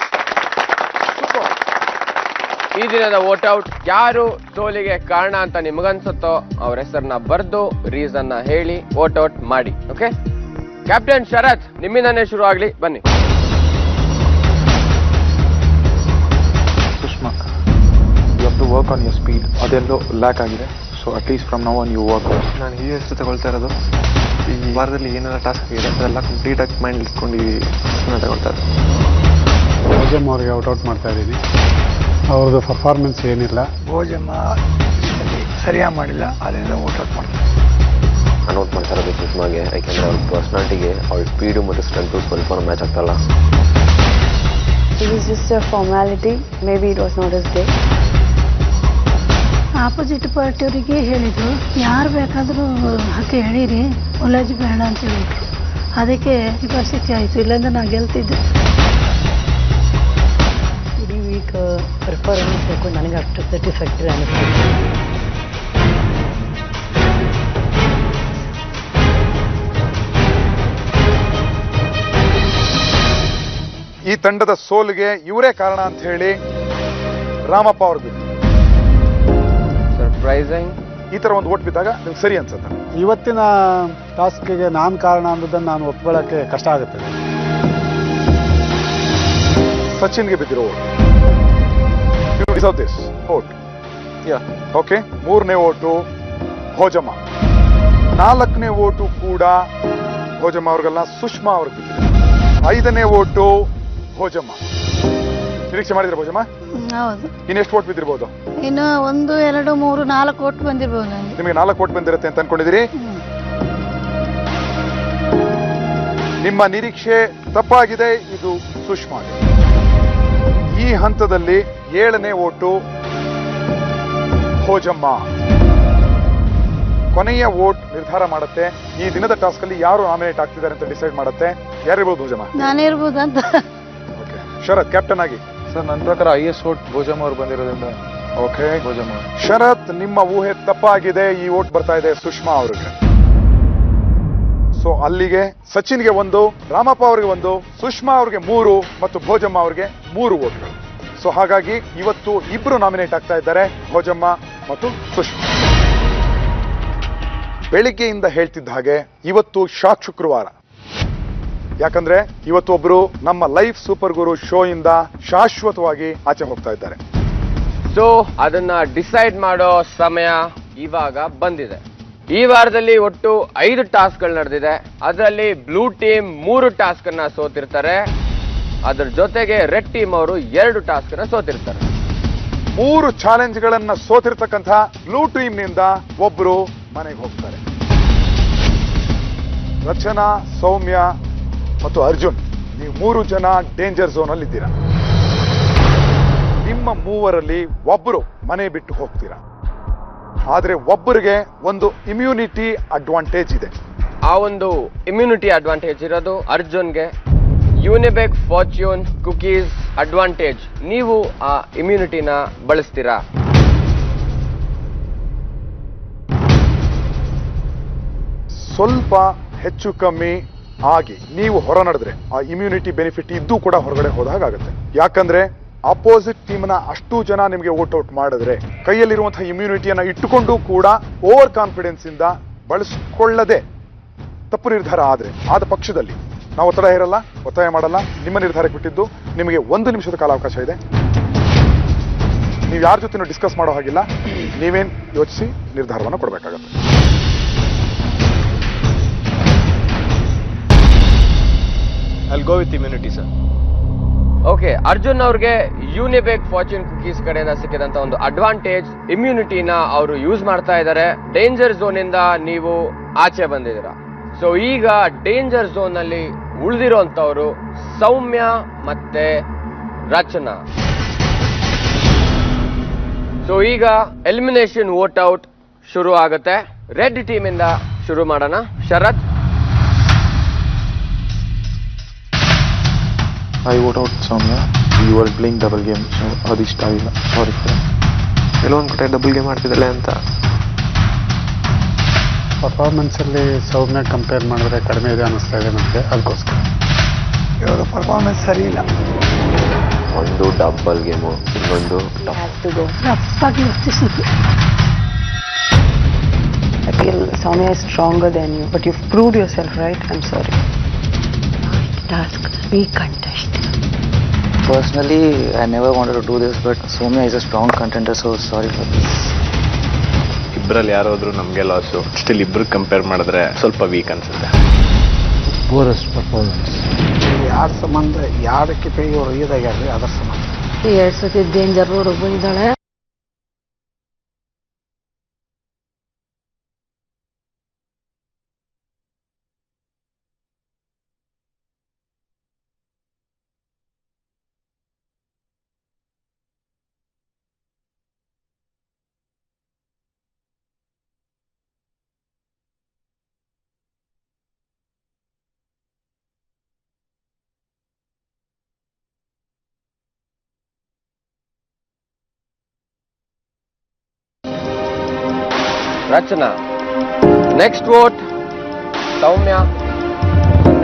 ಈ ದಿನದ ವೋಟ್ ಔಟ್ ಯಾರು ಸೋಲಿಗೆ ಕಾರಣ ಅಂತ ನಿಮಗನ್ಸುತ್ತೋ ಅವ್ರ ಹೆಸರನ್ನ ಬರ್ದು ರೀಸನ್ ನ ಹೇಳಿ ವೋಟ್ ಔಟ್ ಮಾಡಿ. ಓಕೆ, ಕ್ಯಾಪ್ಟನ್ ಶರತ್, ನಿಮ್ಮಿಂದನೇ ಶುರು ಆಗ್ಲಿ, ಬನ್ನಿ. Sushma, you have to work on your speed. ಅದೆಲ್ಲೋ ಲ್ಯಾಕ್ ಆಗಿದೆ. So at least from now on you work. ನಾನು ಈ ಎಷ್ಟು ತಗೊಳ್ತಾ ಇರೋದು, ಈ ವಾರದಲ್ಲಿ ಏನೆಲ್ಲ ಟಾಸ್ಕ್ ಆಗಿದೆ ಅದೆಲ್ಲ ಕಂಪ್ಲೀಟಾಗಿ ಮೈಂಡ್ ಇಟ್ಕೊಂಡು ತಗೊಳ್ತಾ ಇರೋದು. ರೋಜಮ್ ಅವ್ರಿಗೆ ಔಟ್ ಮಾಡ್ತಾ ಇದ್ದೀನಿ. ಅವ್ರದ್ದು ಪರ್ಫಾರ್ಮೆನ್ಸ್ ಏನಿಲ್ಲ. ಭೋಜಮ್ಮ ಸರಿಯಾಗಿ ಮಾಡಿಲ್ಲ, ಅದರಿಂದ ಔಟ್ ಮಾಡ್ತಾರೆ. ಅನೌಟ್ ಮಾಡ್ತಾ ಇರೋದು ಸುಷ್ಮಾಗೆ, ಯಾಕೆಂದರೆ ಅವ್ರ ಪರ್ಸ್ನಾಲಿಟಿಗೆ ಅವ್ರ ಸ್ಪೀಡು ಮತ್ತು ಸ್ಟ್ರೆಂತು ಸ್ವಲ್ಪ ಮ್ಯಾಚ್ ಆಗ್ತಾಯಿಲ್ಲ. It was just a formality. Maybe it was not his day. Opposite ಪಾರ್ಟಿಯವರಿಗೆ ಹೇಳಿದ್ರು, ಯಾರು ಬೇಕಾದರೂ ಹಾಕಿ ಹೇಳಿರಿ, ಮುಲಾಜಿ ಬೇಡ ಅಂತ ಹೇಳಿದ್ರು. ಅದಕ್ಕೆ ಪರಿಸ್ಥಿತಿ ಆಯಿತು, ಇಲ್ಲಾಂದ್ರೆ ನಾನು ಗೆಲ್ತಿದ್ದೆ. ಇಡೀ ವೀಕ್ ಪರ್ಫಾರ್ಮೆನ್ಸ್ ಬೇಕು ನನಗೆ ಅಷ್ಟು ಸ್ಯಾಟಿಸ್ಫ್ಯಾಕ್ಟರಿ ಅನ್ನಿಸ್ತು. ಈ ತಂಡದ ಸೋಲಿಗೆ ಇವರೇ ಕಾರಣ ಅಂತ ಹೇಳಿ ರಾಮಪ್ಪ ಅವ್ರಿಗೆ ಸರ್ಪ್ರೈಸಿಂಗ್ ಈ ತರ ಒಂದು ಓಟ್ ಬಿದ್ದಾಗ ನಿಮ್ಗೆ ಸರಿ ಅನ್ಸುತ್ತೆ? ಇವತ್ತಿನ ಟಾಸ್ಕ್ಗೆ ನಾನು ಕಾರಣ ಅನ್ನೋದನ್ನು ನಾನು ಒಪ್ಕೊಳ್ಳೋಕ್ಕೆ ಕಷ್ಟ ಆಗುತ್ತೆ. ಸಚಿನ್ಗೆ ಬಿದ್ದಿರೋ ಓಟ್. ಓಕೆ, 3ನೇ ಓಟು ಭೋಜಮ್ಮ, 4ನೇ ಓಟು ಕೂಡ ಭೋಜಮ್ಮ ಅವ್ರಿಗೆಲ್ಲ ಸುಷ್ಮಾ ಅವ್ರಿಗೆ ಬಿದ್ದಿದೆ. 5ನೇ ಓಟು ಭೋಜಮ್ಮ. ನಿರೀಕ್ಷೆ ಮಾಡಿದ್ರೆ ಭೋಜಮ್ಮ? ಹೌದು. ಇನ್ನೆಷ್ಟು ಓಟ್ ಬಿದ್ದಿರ್ಬೋದು? ಇನ್ನು 1, 2, 3, 4 ಓಟ್ ಬಂದಿರ್ಬೋದು ನನಗೆ. ನಿಮಗೆ 4 ಓಟ್ ಬಂದಿರುತ್ತೆ ಅಂತ ಅನ್ಕೊಂಡಿದ್ದೀರಿ? ನಿಮ್ಮ ನಿರೀಕ್ಷೆ ತಪ್ಪಾಗಿದೆ. ಇದು ಸುಷ್ಮಾ. ಈ ಹಂತದಲ್ಲಿ 7ನೇ ಓಟು ಭೋಜಮ್ಮ. ಕೊನೆಯ ವೋಟ್ ನಿರ್ಧಾರ ಮಾಡುತ್ತೆ ಈ ದಿನದ ಟಾಸ್ಕ್ ಅಲ್ಲಿ ಯಾರು ನಾಮಿನೇಟ್ ಆಗ್ತಿದ್ದಾರೆ ಅಂತ ಡಿಸೈಡ್ ಮಾಡುತ್ತೆ. ಯಾರಿರ್ಬೋದು ಭೋಜಮ್ಮ? ನಾನೇ ಇರ್ಬೋದು ಅಂತ. ಶರತ್ ಕ್ಯಾಪ್ಟನ್ ಆಗಿ. ಸರ್, ನನ್ನ ಪ್ರಕಾರ ಹೈಯೆಸ್ಟ್ ವೋಟ್ ಭೋಜಮ್ಮ ಅವ್ರು ಬಂದಿರೋದ್ರಿಂದ ಓಕೆ ಭೋಜಮ್ಮ. ಶರತ್, ನಿಮ್ಮ ಊಹೆ ತಪ್ಪಾಗಿದೆ. ಈ ವೋಟ್ ಬರ್ತಾ ಇದೆ ಸುಷ್ಮಾ ಅವರಿಗೆ. ಸೊ ಅಲ್ಲಿಗೆ ಸಚಿನ್ಗೆ 1, ರಾಮಪ್ಪ ಅವರಿಗೆ 1, ಸುಷ್ಮಾ ಅವರಿಗೆ 3 ಮತ್ತು ಭೋಜಮ್ಮ ಅವರಿಗೆ 3 ವೋಟ್ಗಳು. ಸೊ ಹಾಗಾಗಿ ಇವತ್ತು ಇಬ್ರು ನಾಮಿನೇಟ್ ಆಗ್ತಾ ಇದ್ದಾರೆ, ಭೋಜಮ್ಮ ಮತ್ತು ಸುಷ್ಮಾ. ಬೆಳಿಗ್ಗೆಯಿಂದ ಹೇಳ್ತಿದ್ದ ಹಾಗೆ ಇವತ್ತು ಶಾಕ್ ಶುಕ್ರವಾರ. ಯಾಕಂದ್ರೆ ಇವತ್ತು ಒಬ್ರು ನಮ್ಮ ಲೈಫ್ ಸೂಪರ್ ಗುರು ಶೋ ಇಂದ ಶಾಶ್ವತವಾಗಿ ಆಚೆ ಹೋಗ್ತಾ ಇದ್ದಾರೆ. ಸೊ ಅದನ್ನ ಡಿಸೈಡ್ ಮಾಡೋ ಸಮಯ ಇವಾಗ ಬಂದಿದೆ. ಈ ವಾರದಲ್ಲಿ ಒಟ್ಟು 5 ಟಾಸ್ಕ್ಗಳು ನಡೆದಿದೆ. ಅದರಲ್ಲಿ ಬ್ಲೂ ಟೀಮ್ 3 ಟಾಸ್ಕ್ ಅನ್ನ ಸೋತಿರ್ತಾರೆ. ಅದ್ರ ಜೊತೆಗೆ ರೆಡ್ ಟೀಮ್ ಅವರು 2 ಟಾಸ್ಕ್ ಅನ್ನ ಸೋತಿರ್ತಾರೆ. 3 ಚಾಲೆಂಜ್ಗಳನ್ನ ಸೋತಿರ್ತಕ್ಕಂಥ ಬ್ಲೂ ಟೀಮ್ ನಿಂದ ಒಬ್ರು ಮನೆಗೆ ಹೋಗ್ತಾರೆ. ರಚನಾ, ಸೌಮ್ಯ ಮತ್ತು ಅರ್ಜುನ್, ನೀವು 3 ಜನ ಡೇಂಜರ್ ಝೋನ್ ಅಲ್ಲಿ ಇದ್ದೀರಾ. ನಿಮ್ಮ 3ರಲ್ಲಿ ಒಬ್ಬರು ಮನೆ ಬಿಟ್ಟು ಹೋಗ್ತೀರಾ. ಆದ್ರೆ ಒಬ್ಬರಿಗೆ ಒಂದು ಇಮ್ಯುನಿಟಿ ಅಡ್ವಾಂಟೇಜ್ ಇದೆ. ಆ ಒಂದು ಇಮ್ಯುನಿಟಿ ಅಡ್ವಾಂಟೇಜ್ ಇರೋದು ಅರ್ಜುನ್ಗೆ. Unibic fortune cookies advantage. ನೀವು ಆ ಇಮ್ಯುನಿಟಿನ ಬಳಸ್ತೀರಾ? ಸ್ವಲ್ಪ ಹೆಚ್ಚು ಕಮ್ಮಿ ಆಗಿ ನೀವು ಹೊರ ನಡೆದ್ರೆ ಆ ಇಮ್ಯುನಿಟಿ ಬೆನಿಫಿಟ್ ಇದ್ದು ಕೂಡ ಹೊರಗಡೆ ಹೋದಾಗುತ್ತೆ. ಯಾಕಂದ್ರೆ ಅಪೋಸಿಟ್ ಟೀಮ್ನ ಅಷ್ಟು ಜನ ನಿಮಗೆ ವೋಟ್ ಔಟ್ ಮಾಡಿದ್ರೆ ಕೈಯಲ್ಲಿರುವಂತಹ ಇಮ್ಯುನಿಟಿಯನ್ನ ಇಟ್ಟುಕೊಂಡು ಕೂಡ ಓವರ್ ಕಾನ್ಫಿಡೆನ್ಸ್ ಇಂದ ಬಳಸಿಕೊಳ್ಳದೆ ತಪ್ಪು ನಿರ್ಧಾರ ಆದ ಪಕ್ಷದಲ್ಲಿ ನಾವು ಒತ್ತಾಯ ಮಾಡಲ್ಲ. ನಿಮ್ಮ ನಿರ್ಧಾರಕ್ಕೆ ಬಿಟ್ಟಿದ್ದು. ನಿಮಗೆ 1 ನಿಮಿಷದ ಕಾಲಾವಕಾಶ ಇದೆ. ನೀವು ಯಾರ ಜೊತೆ ಡಿಸ್ಕಸ್ ಮಾಡೋ ಹಾಗಿಲ್ಲ. ನೀವೇನ್ ಯೋಚಿಸಿ ನಿರ್ಧಾರವನ್ನು ಕೊಡಬೇಕಾಗತ್ತೆ. I'll go with immunity, sir. Okay, Arjun ಅವ್ರಿಗೆ ಯೂನಿಬಿಕ್ ಫಾರ್ಚ್ಯೂನ್ ಕುಕೀಸ್ ಕಡೆಯಿಂದ ಸಿಕ್ಕಿದಂತ ಒಂದು ಅಡ್ವಾಂಟೇಜ್ ಇಮ್ಯುನಿಟಿನ ಅವರು ಯೂಸ್ ಮಾಡ್ತಾ ಇದ್ದಾರೆ. ಡೇಂಜರ್ ಝೋನ್ ಇಂದ ನೀವು ಆಚೆ ಬಂದಿದ್ದೀರಾ. ಸೊ ಈಗ ಡೇಂಜರ್ ಝೋನ್ ನಲ್ಲಿ ಉಳಿದಿರುವಂತವ್ರು ಸೌಮ್ಯ ಮತ್ತೆ ರಚನಾ. ಸೊ ಈಗ ಎಲಿಮಿನೇಷನ್ ವೋಟ್ ಔಟ್ ಶುರು ಆಗುತ್ತೆ. ರೆಡ್ ಟೀಮ್ ಇಂದ ಶುರು ಮಾಡೋಣ. ಶರತ್. I vote out Soumya. You are playing double game, so ಅದು ಇಷ್ಟ ಆಗಿಲ್ಲ. ಸಾರಿ ಫಾರ್ ಕೆಲವೊಂದು ಕಡೆ ಡಬಲ್ ಗೇಮ್ ಆಡ್ತಿದ್ದಲ್ಲ ಅಂತ. ಪರ್ಫಾರ್ಮೆನ್ಸಲ್ಲಿ ಸೌಮ್ಯ ಕಂಪೇರ್ ಮಾಡಿದ್ರೆ ಕಡಿಮೆ ಇದೆ ಅನ್ನಿಸ್ತಾ ಇದೆ ನನಗೆ. ಅದಕ್ಕೋಸ್ಕರ ಇವಾಗ ಪರ್ಫಾರ್ಮೆನ್ಸ್ ಸರಿ ಇಲ್ಲ. ಒಂದು ಡಬಲ್ ಗೇಮು, ಇನ್ನೊಂದು ರಪ್ಪಾಗಿ ವರ್ತಿಸಿದ್ದು. I feel Soumya is stronger than you, but you've proved yourself, right? I'm sorry. Task, we contest. Personally, I never wanted to do this, but Soumya is a strong contender, so sorry for this. ಇಬ್ಬರಲ್ಲಿ ಯಾರಾದ್ರೂ ನಮಗೆ loss. Still ಇಬ್ರು compare ಮಾಡಿದ್ರೆ ಸ್ವಲ್ಪ weak ಅನ್ಸುತ್ತೆ. Poorest performance. ಯಾರ ಸಂಬಂಧ ಯಾರಕ್ಕೆ ಇವರು ಇದಾಗ್ಯಾರ ಅದರ ಸಂಬಂಧ 2 ಸತಿ ಡೇಂಜರ್ ರೋಡ್ ಬಂದಿದ್ದಾಳೆ. Rachana. Next vote, Soumya.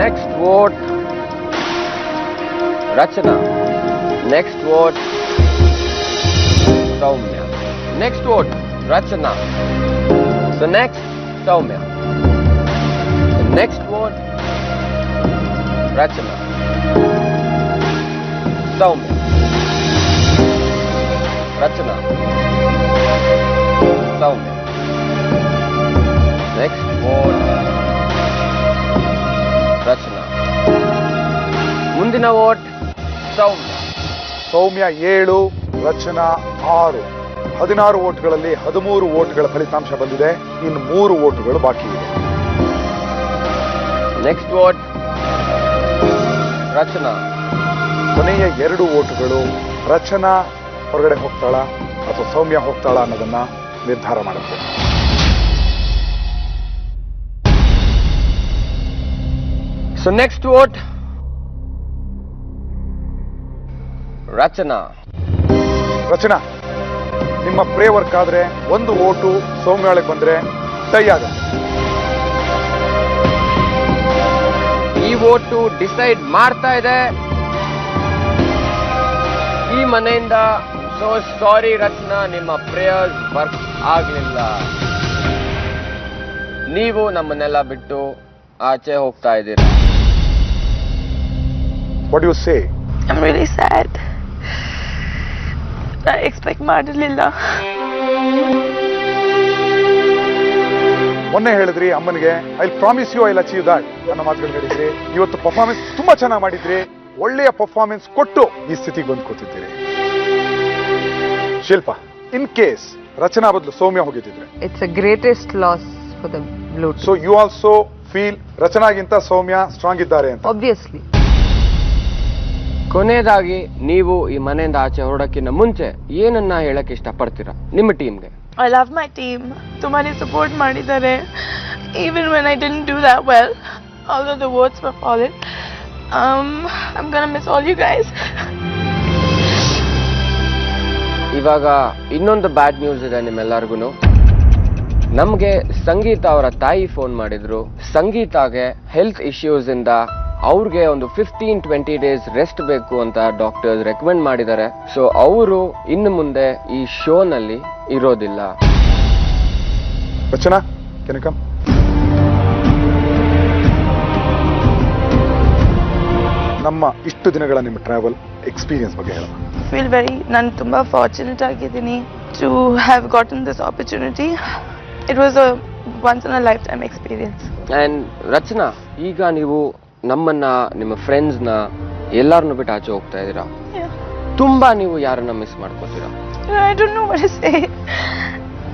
Next vote, Rachana. Next vote, Soumya. Next vote, Rachana. So next, Soumya. The next vote, Rachana. Soumya. Rachana. Soumya. Next vote, Rachana. ಮುಂದಿನ vote, ಸೌಮ್ಯ. ಸೌಮ್ಯ 7, ರಚನಾ 6. 16 ವೋಟ್ಗಳಲ್ಲಿ 13 ವೋಟ್ಗಳ ಫಲಿತಾಂಶ ಬಂದಿದೆ. ಇನ್ನು 3 ವೋಟ್ಗಳು ಬಾಕಿ ಇದೆ. ನೆಕ್ಸ್ಟ್ ವೋಟ್, ರಚನಾ. ಕೊನೆಯ 2 ವೋಟ್ಗಳು ರಚನಾ ಹೊರಗಡೆ ಹೋಗ್ತಾಳ ಅಥವಾ ಸೌಮ್ಯ ಹೋಗ್ತಾಳ ಅನ್ನೋದನ್ನ ನಿರ್ಧಾರ ಮಾಡುತ್ತೆ. So next vote, ರಚನಾ. ರಚನಾ, ನಿಮ್ಮ ಪ್ರೇ ವರ್ಕ್ ಆದ್ರೆ 1 ವೋಟು ಸೌಮ್ಯ ಒಳಗೆ ಬಂದ್ರೆ ಟೈ ಆಗುತ್ತೆ. ಈ ವೋಟು ಡಿಸೈಡ್ ಮಾಡ್ತಾ ಇದೆ ಈ ಮನೆಯಿಂದ. ಸೊ ಸಾರಿ ರಚನಾ, ನಿಮ್ಮ ಪ್ರೇಯರ್ಸ್ ವರ್ಕ್ ಆಗ್ಲಿಲ್ಲ. ನೀವು ನಮ್ಮನ್ನೆಲ್ಲ ಬಿಟ್ಟು ಆಚೆ ಹೋಗ್ತಾ ಇದ್ದೀರಾ. What do you say? I'm really sad. I expect ಮಾಡಿರ್ಲಿಲ್ಲ. ಮೊನ್ನೆ ಹೇಳಿದ್ರಿ ಅಮ್ಮನಿಗೆ I promise you I will achieve that ಅನ್ನೋ ಮಾತುಗಳು ಹೇಳಿದ್ರಿ. ಇವತ್ತು ಪರ್ಫಾರ್ಮೆನ್ಸ್ ತುಂಬಾ ಚೆನ್ನಾಗಿ ಮಾಡಿದ್ರಿ. ಒಳ್ಳೆಯ ಪರ್ಫಾರ್ಮೆನ್ಸ್ ಕೊಟ್ಟು ಈ ಸ್ಥಿತಿಗೆ ಬಂದ್ಕೊತಿದ್ದೀರಿ. ಶಿಲ್ಪ, ಇನ್ ಕೇಸ್ ರಚನಾ ಬದಲು ಸೌಮ್ಯ ಹೋಗಿದ್ದಿದ್ರೆ, It's the greatest loss for the blue team. So you also feel ರಚನಾಗಿಂತ ಸೌಮ್ಯ ಸ್ಟ್ರಾಂಗ್ ಇದ್ದಾರೆ ಅಂತ? Obviously. ಕೊನೆಯದಾಗಿ ನೀವು ಈ ಮನೆಯಿಂದ ಆಚೆ ಹೊರಡಕ್ಕಿಂತ ಮುಂಚೆ ಏನನ್ನ ಹೇಳಕ್ ಇಷ್ಟಪಡ್ತೀರಾ ನಿಮ್ಮ ಟೀಮ್ಗೆ? I love my team. ತುಂಬಾನೇ ಸಪೋರ್ಟ್ ಮಾಡಿದ್ದಾರೆ. Even when I didn't do that well, although the votes were fallen, I'm gonna miss all you guys. ಇವಾಗ ಇನ್ನೊಂದು ಬ್ಯಾಡ್ ನ್ಯೂಸ್ ಇದೆ ನಿಮ್ಮೆಲ್ಲರಿಗೂ. ನಮ್ಗೆ ಸಂಗೀತ ಅವರ ತಾಯಿ ಫೋನ್ ಮಾಡಿದ್ರು. ಸಂಗೀತಾಗೆ ಹೆಲ್ತ್ ಇಶ್ಯೂಸ್ ಇಂದ ಅವ್ರಿಗೆ ಒಂದು 15-20 ಡೇಸ್ ರೆಸ್ಟ್ ಬೇಕು ಅಂತ ಡಾಕ್ಟರ್ಸ್ ರೆಕಮೆಂಡ್ ಮಾಡಿದ್ದಾರೆ. ಸೊ ಅವರು ಇನ್ನು ಮುಂದೆ ಈ ಶೋನಲ್ಲಿ ಇರೋದಿಲ್ಲ. ರಚನಾ, can you come? ನಮ್ಮ ಇಷ್ಟು ದಿನಗಳ ನಿಮ್ಮ ಟ್ರಾವೆಲ್ ಎಕ್ಸ್ಪೀರಿಯನ್ಸ್ ಬಗ್ಗೆ ಹೇಳೋಣ. Feel very, ನಾನು ತುಂಬಾ ಫಾರ್ಚುನೇಟ್ ಆಗಿದ್ದೀನಿ to have gotten this opportunity. It was a once in a lifetime experience. And Rachana, ಈಗ ನೀವು ನಮ್ಮನ್ನ, ನಿಮ್ಮ ಫ್ರೆಂಡ್ಸ್ನ ಎಲ್ಲಾರನ್ನು ಬಿಟ್ಟು ಆಚೆ ಹೋಗ್ತಾ ಇದ್ದೀರಾ. ತುಂಬಾ ನೀವು ಯಾರನ್ನ miss ಮಾಡ್ಕೋತೀರಾ? I don't know what to say.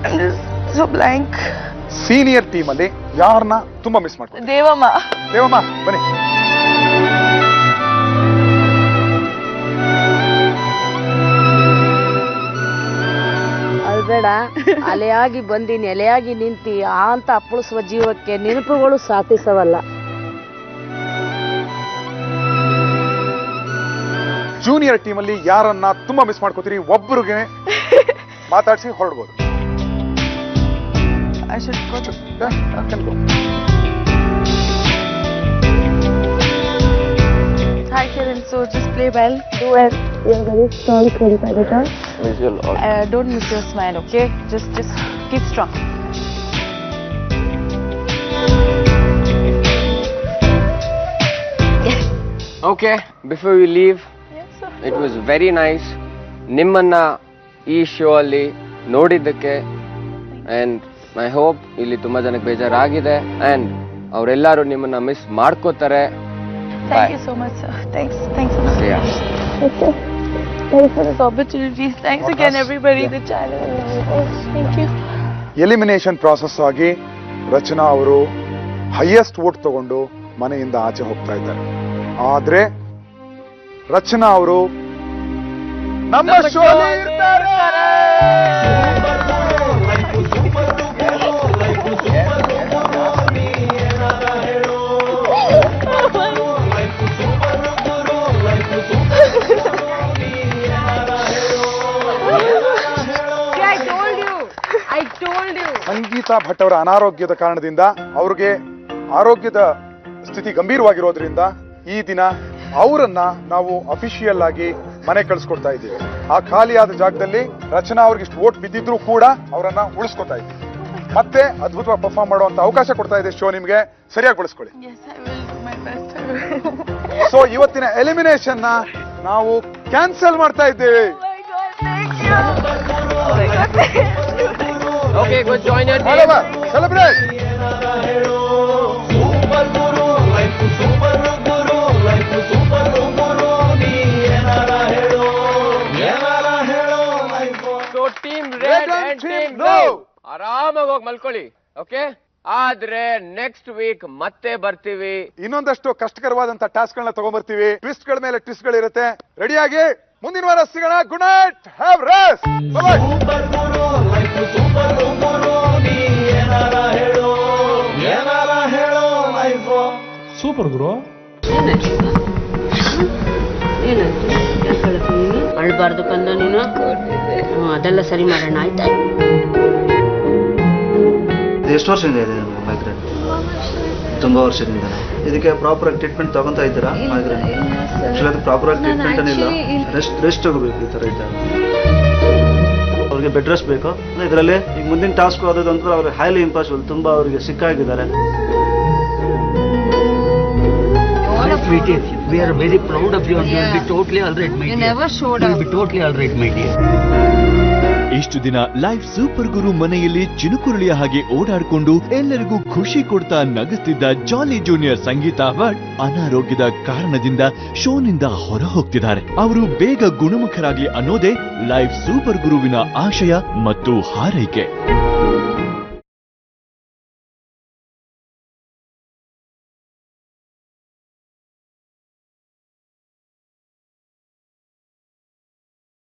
I'm just so blank. Senior team ಅಲ್ಲಿ ಯಾರನ್ನ ತುಂಬಾ ಮಿಸ್ ಮಾಡ್ತೀರಾ? ದೇವಮ್ಮ. ದೇವಮ್ಮ ಬನ್ನಿ. ಅಲ್ಬೇಡ, ಅಲೆಯಾಗಿ ಬಂದಿನಿ, ಎಲೆಯಾಗಿ ನಿಂತಿ ಅಂತ ಅಪ್ಪಳಿಸುವ ಜೀವಕ್ಕೆ ನೆನಪುಗಳು ಸಾಧಿಸವಲ್ಲ. ಜೂನಿಯರ್ ಟೀಮ್ ಅಲ್ಲಿ ಯಾರನ್ನ ತುಂಬಾ ಮಿಸ್ ಮಾಡ್ಕೋತೀರಿ? ಒಬ್ಬರಿಗೆ ಮಾತಾಡಿಸಿ ಹೊರಡ್ಬೋದು. I should go to... Yeah, can go. Hi Kiran, so just play well, do well. You're a very strong competitor. Don't miss your smile, okay? Just keep strong. Okay, before we leave, it was very nice ನಿಮ್ಮನ್ನ ಈ show ಅಲ್ಲಿ ನೋಡಿದ್ದಕ್ಕೆ. And I hope ಇಲ್ಲಿ ತುಂಬಾ ಜನಕ್ಕೆ ಬೇಜಾರಾಗಿದೆ and ಅವರೆಲ್ಲರೂ ನಿಮ್ಮನ್ನ ಮಿಸ್ ಮಾಡ್ಕೋತಾರೆ. Thank you so much, sir. Thanks so much. Yeah. Okay. Thanks for this opportunity. Thanks again, everybody, the channel. Thank you. Elimination process ಆಗಿ ರಚನಾ ಅವರು ಹೈಯೆಸ್ಟ್ ವೋಟ್ ತಗೊಂಡು ಮನೆಯಿಂದ ಆಚೆ ಹೋಗ್ತಾ ಇದ್ದಾರೆ. ಆದ್ರೆ ರಚನಾ ಅವರು ನಮ್ಮ ಶೋ ಇರ್ತಾರೆ. ಸಂಗೀತಾ ಭಟ್ ಅವರ ಅನಾರೋಗ್ಯದ ಕಾರಣದಿಂದ ಅವ್ರಿಗೆ ಆರೋಗ್ಯದ ಸ್ಥಿತಿ ಗಂಭೀರವಾಗಿರೋದ್ರಿಂದ ಈ ದಿನ ಅವರನ್ನ ನಾವು ಅಫಿಷಿಯಲ್ ಆಗಿ ಮನೆ ಕಳಿಸ್ಕೊಡ್ತಾ ಇದ್ದೀವಿ. ಆ ಖಾಲಿಯಾದ ಜಾಗದಲ್ಲಿ ರಚನಾ ಅವ್ರಿಗೆ ಇಷ್ಟು ವೋಟ್ ಬಿದ್ದಿದ್ರು ಕೂಡ ಅವರನ್ನ ಉಳಿಸ್ಕೊತಾ ಇದ್ದೀವಿ. ಮತ್ತೆ ಅದ್ಭುತವಾಗಿ ಪರ್ಫಾರ್ಮ್ ಮಾಡುವಂತ ಅವಕಾಶ ಕೊಡ್ತಾ ಇದೆ ಶೋ ನಿಮ್ಗೆ. ಸರಿಯಾಗಿ ಬಳಸ್ಕೊಳ್ಳಿ. ಸೊ ಇವತ್ತಿನ ಎಲಿಮಿನೇಷನ್ ನ ನಾವು ಕ್ಯಾನ್ಸಲ್ ಮಾಡ್ತಾ ಇದ್ದೇವೆ. Okay, go join your team. Celebrate. Super Guru, life Super Guru, life Super Guru, ni enara helo, life. So team red and team blue. ಆರಾಮಾಗಿ ಹೋಗಿ ಮಲ್ಕೊಳ್ಳಿ. ಓಕೆ, ಆದ್ರೆ ನೆಕ್ಸ್ಟ್ ವೀಕ್ ಮತ್ತೆ ಬರ್ತೀವಿ. ಇನ್ನೊಂದಷ್ಟು ಕಷ್ಟಕರವಾದಂತ ಟಾಸ್ಕ್ ಗಳನ್ನ ತಗೊಂಡ್ಬರ್ತೀವಿ. ಟ್ವಿಸ್ಟ್ ಗಳ ಮೇಲೆ ಟ್ವಿಸ್ಟ್ ಗಳಿರುತ್ತೆ. ರೆಡಿಯಾಗಿ ಮುಂದಿನ ವಾರ ಸಿಗೋಣ. Good night, have rest. Bye. Super ಗುರು. ಅಳ್ಬಾರ್ದು ಕಂದ ನೀನು. ಅದೆಲ್ಲ ಸರಿ ಮಾಡೋಣ ಆಯ್ತಾ? ಎಷ್ಟು ವರ್ಷದಿಂದ ಇದೆ ನಿಮಗೆ ಮೈಗ್ರೇನ್? ತುಂಬಾ ವರ್ಷದಿಂದ. ಇದಕ್ಕೆ ಪ್ರಾಪರ್ ಆಗಿ ಟ್ರೀಟ್ಮೆಂಟ್ ತಗೊಂತಾ ಇದ್ದೀರಾ? ಮೈಗ್ರೇನ್ ಅದು ಪ್ರಾಪರ್ ಆಗಿ ಟ್ರೀಟ್ಮೆಂಟ್ ಏನಿಲ್ಲ, ರೆಸ್ಟ್ ತಗೋಬೇಕು. ಈ ತರ ಇದ್ದಾಗ ಅವ್ರಿಗೆ ಬೆಡ್ ರೆಸ್ಟ್ ಬೇಕು. ಇದರಲ್ಲಿ ಈಗ ಮುಂದಿನ ಟಾಸ್ಕ್ ಆದದಂತೂ ಅವ್ರಿಗೆ ಹೈಲಿ ಇಂಪಾಸಿಬಲ್. ತುಂಬಾ ಅವರಿಗೆ ಸಿಕ್ಕಾಗಿದ್ದಾರೆ. We are very proud of you. You will be totally all right, my dear. You never showed You up. will be totally all right, my dear. ಇಷ್ಟು ದಿನ life super ಗುರು ಮನೆಯಲ್ಲಿ ಚಿನುಕುರುಳಿಯ ಹಾಗೆ ಓಡಾಡಿಕೊಂಡು ಎಲ್ಲರಿಗೂ ಖುಷಿ ಕೊಡ್ತಾ ನಗಿಸ್ತಿದ್ದ ಜಾಲಿ ಜೂನಿಯರ್ ಸಂಗೀತಾ ಭಟ್ ಅನಾರೋಗ್ಯದ ಕಾರಣದಿಂದ ಶೋನಿಂದ ಹೊರ ಹೋಗ್ತಿದ್ದಾರೆ. ಅವರು ಬೇಗ ಗುಣಮುಖರಾಗಿ ಅನ್ನೋದೇ ಲೈಫ್ ಸೂಪರ್ ಗುರುವಿನ ಆಶಯ ಮತ್ತು ಹಾರೈಕೆ.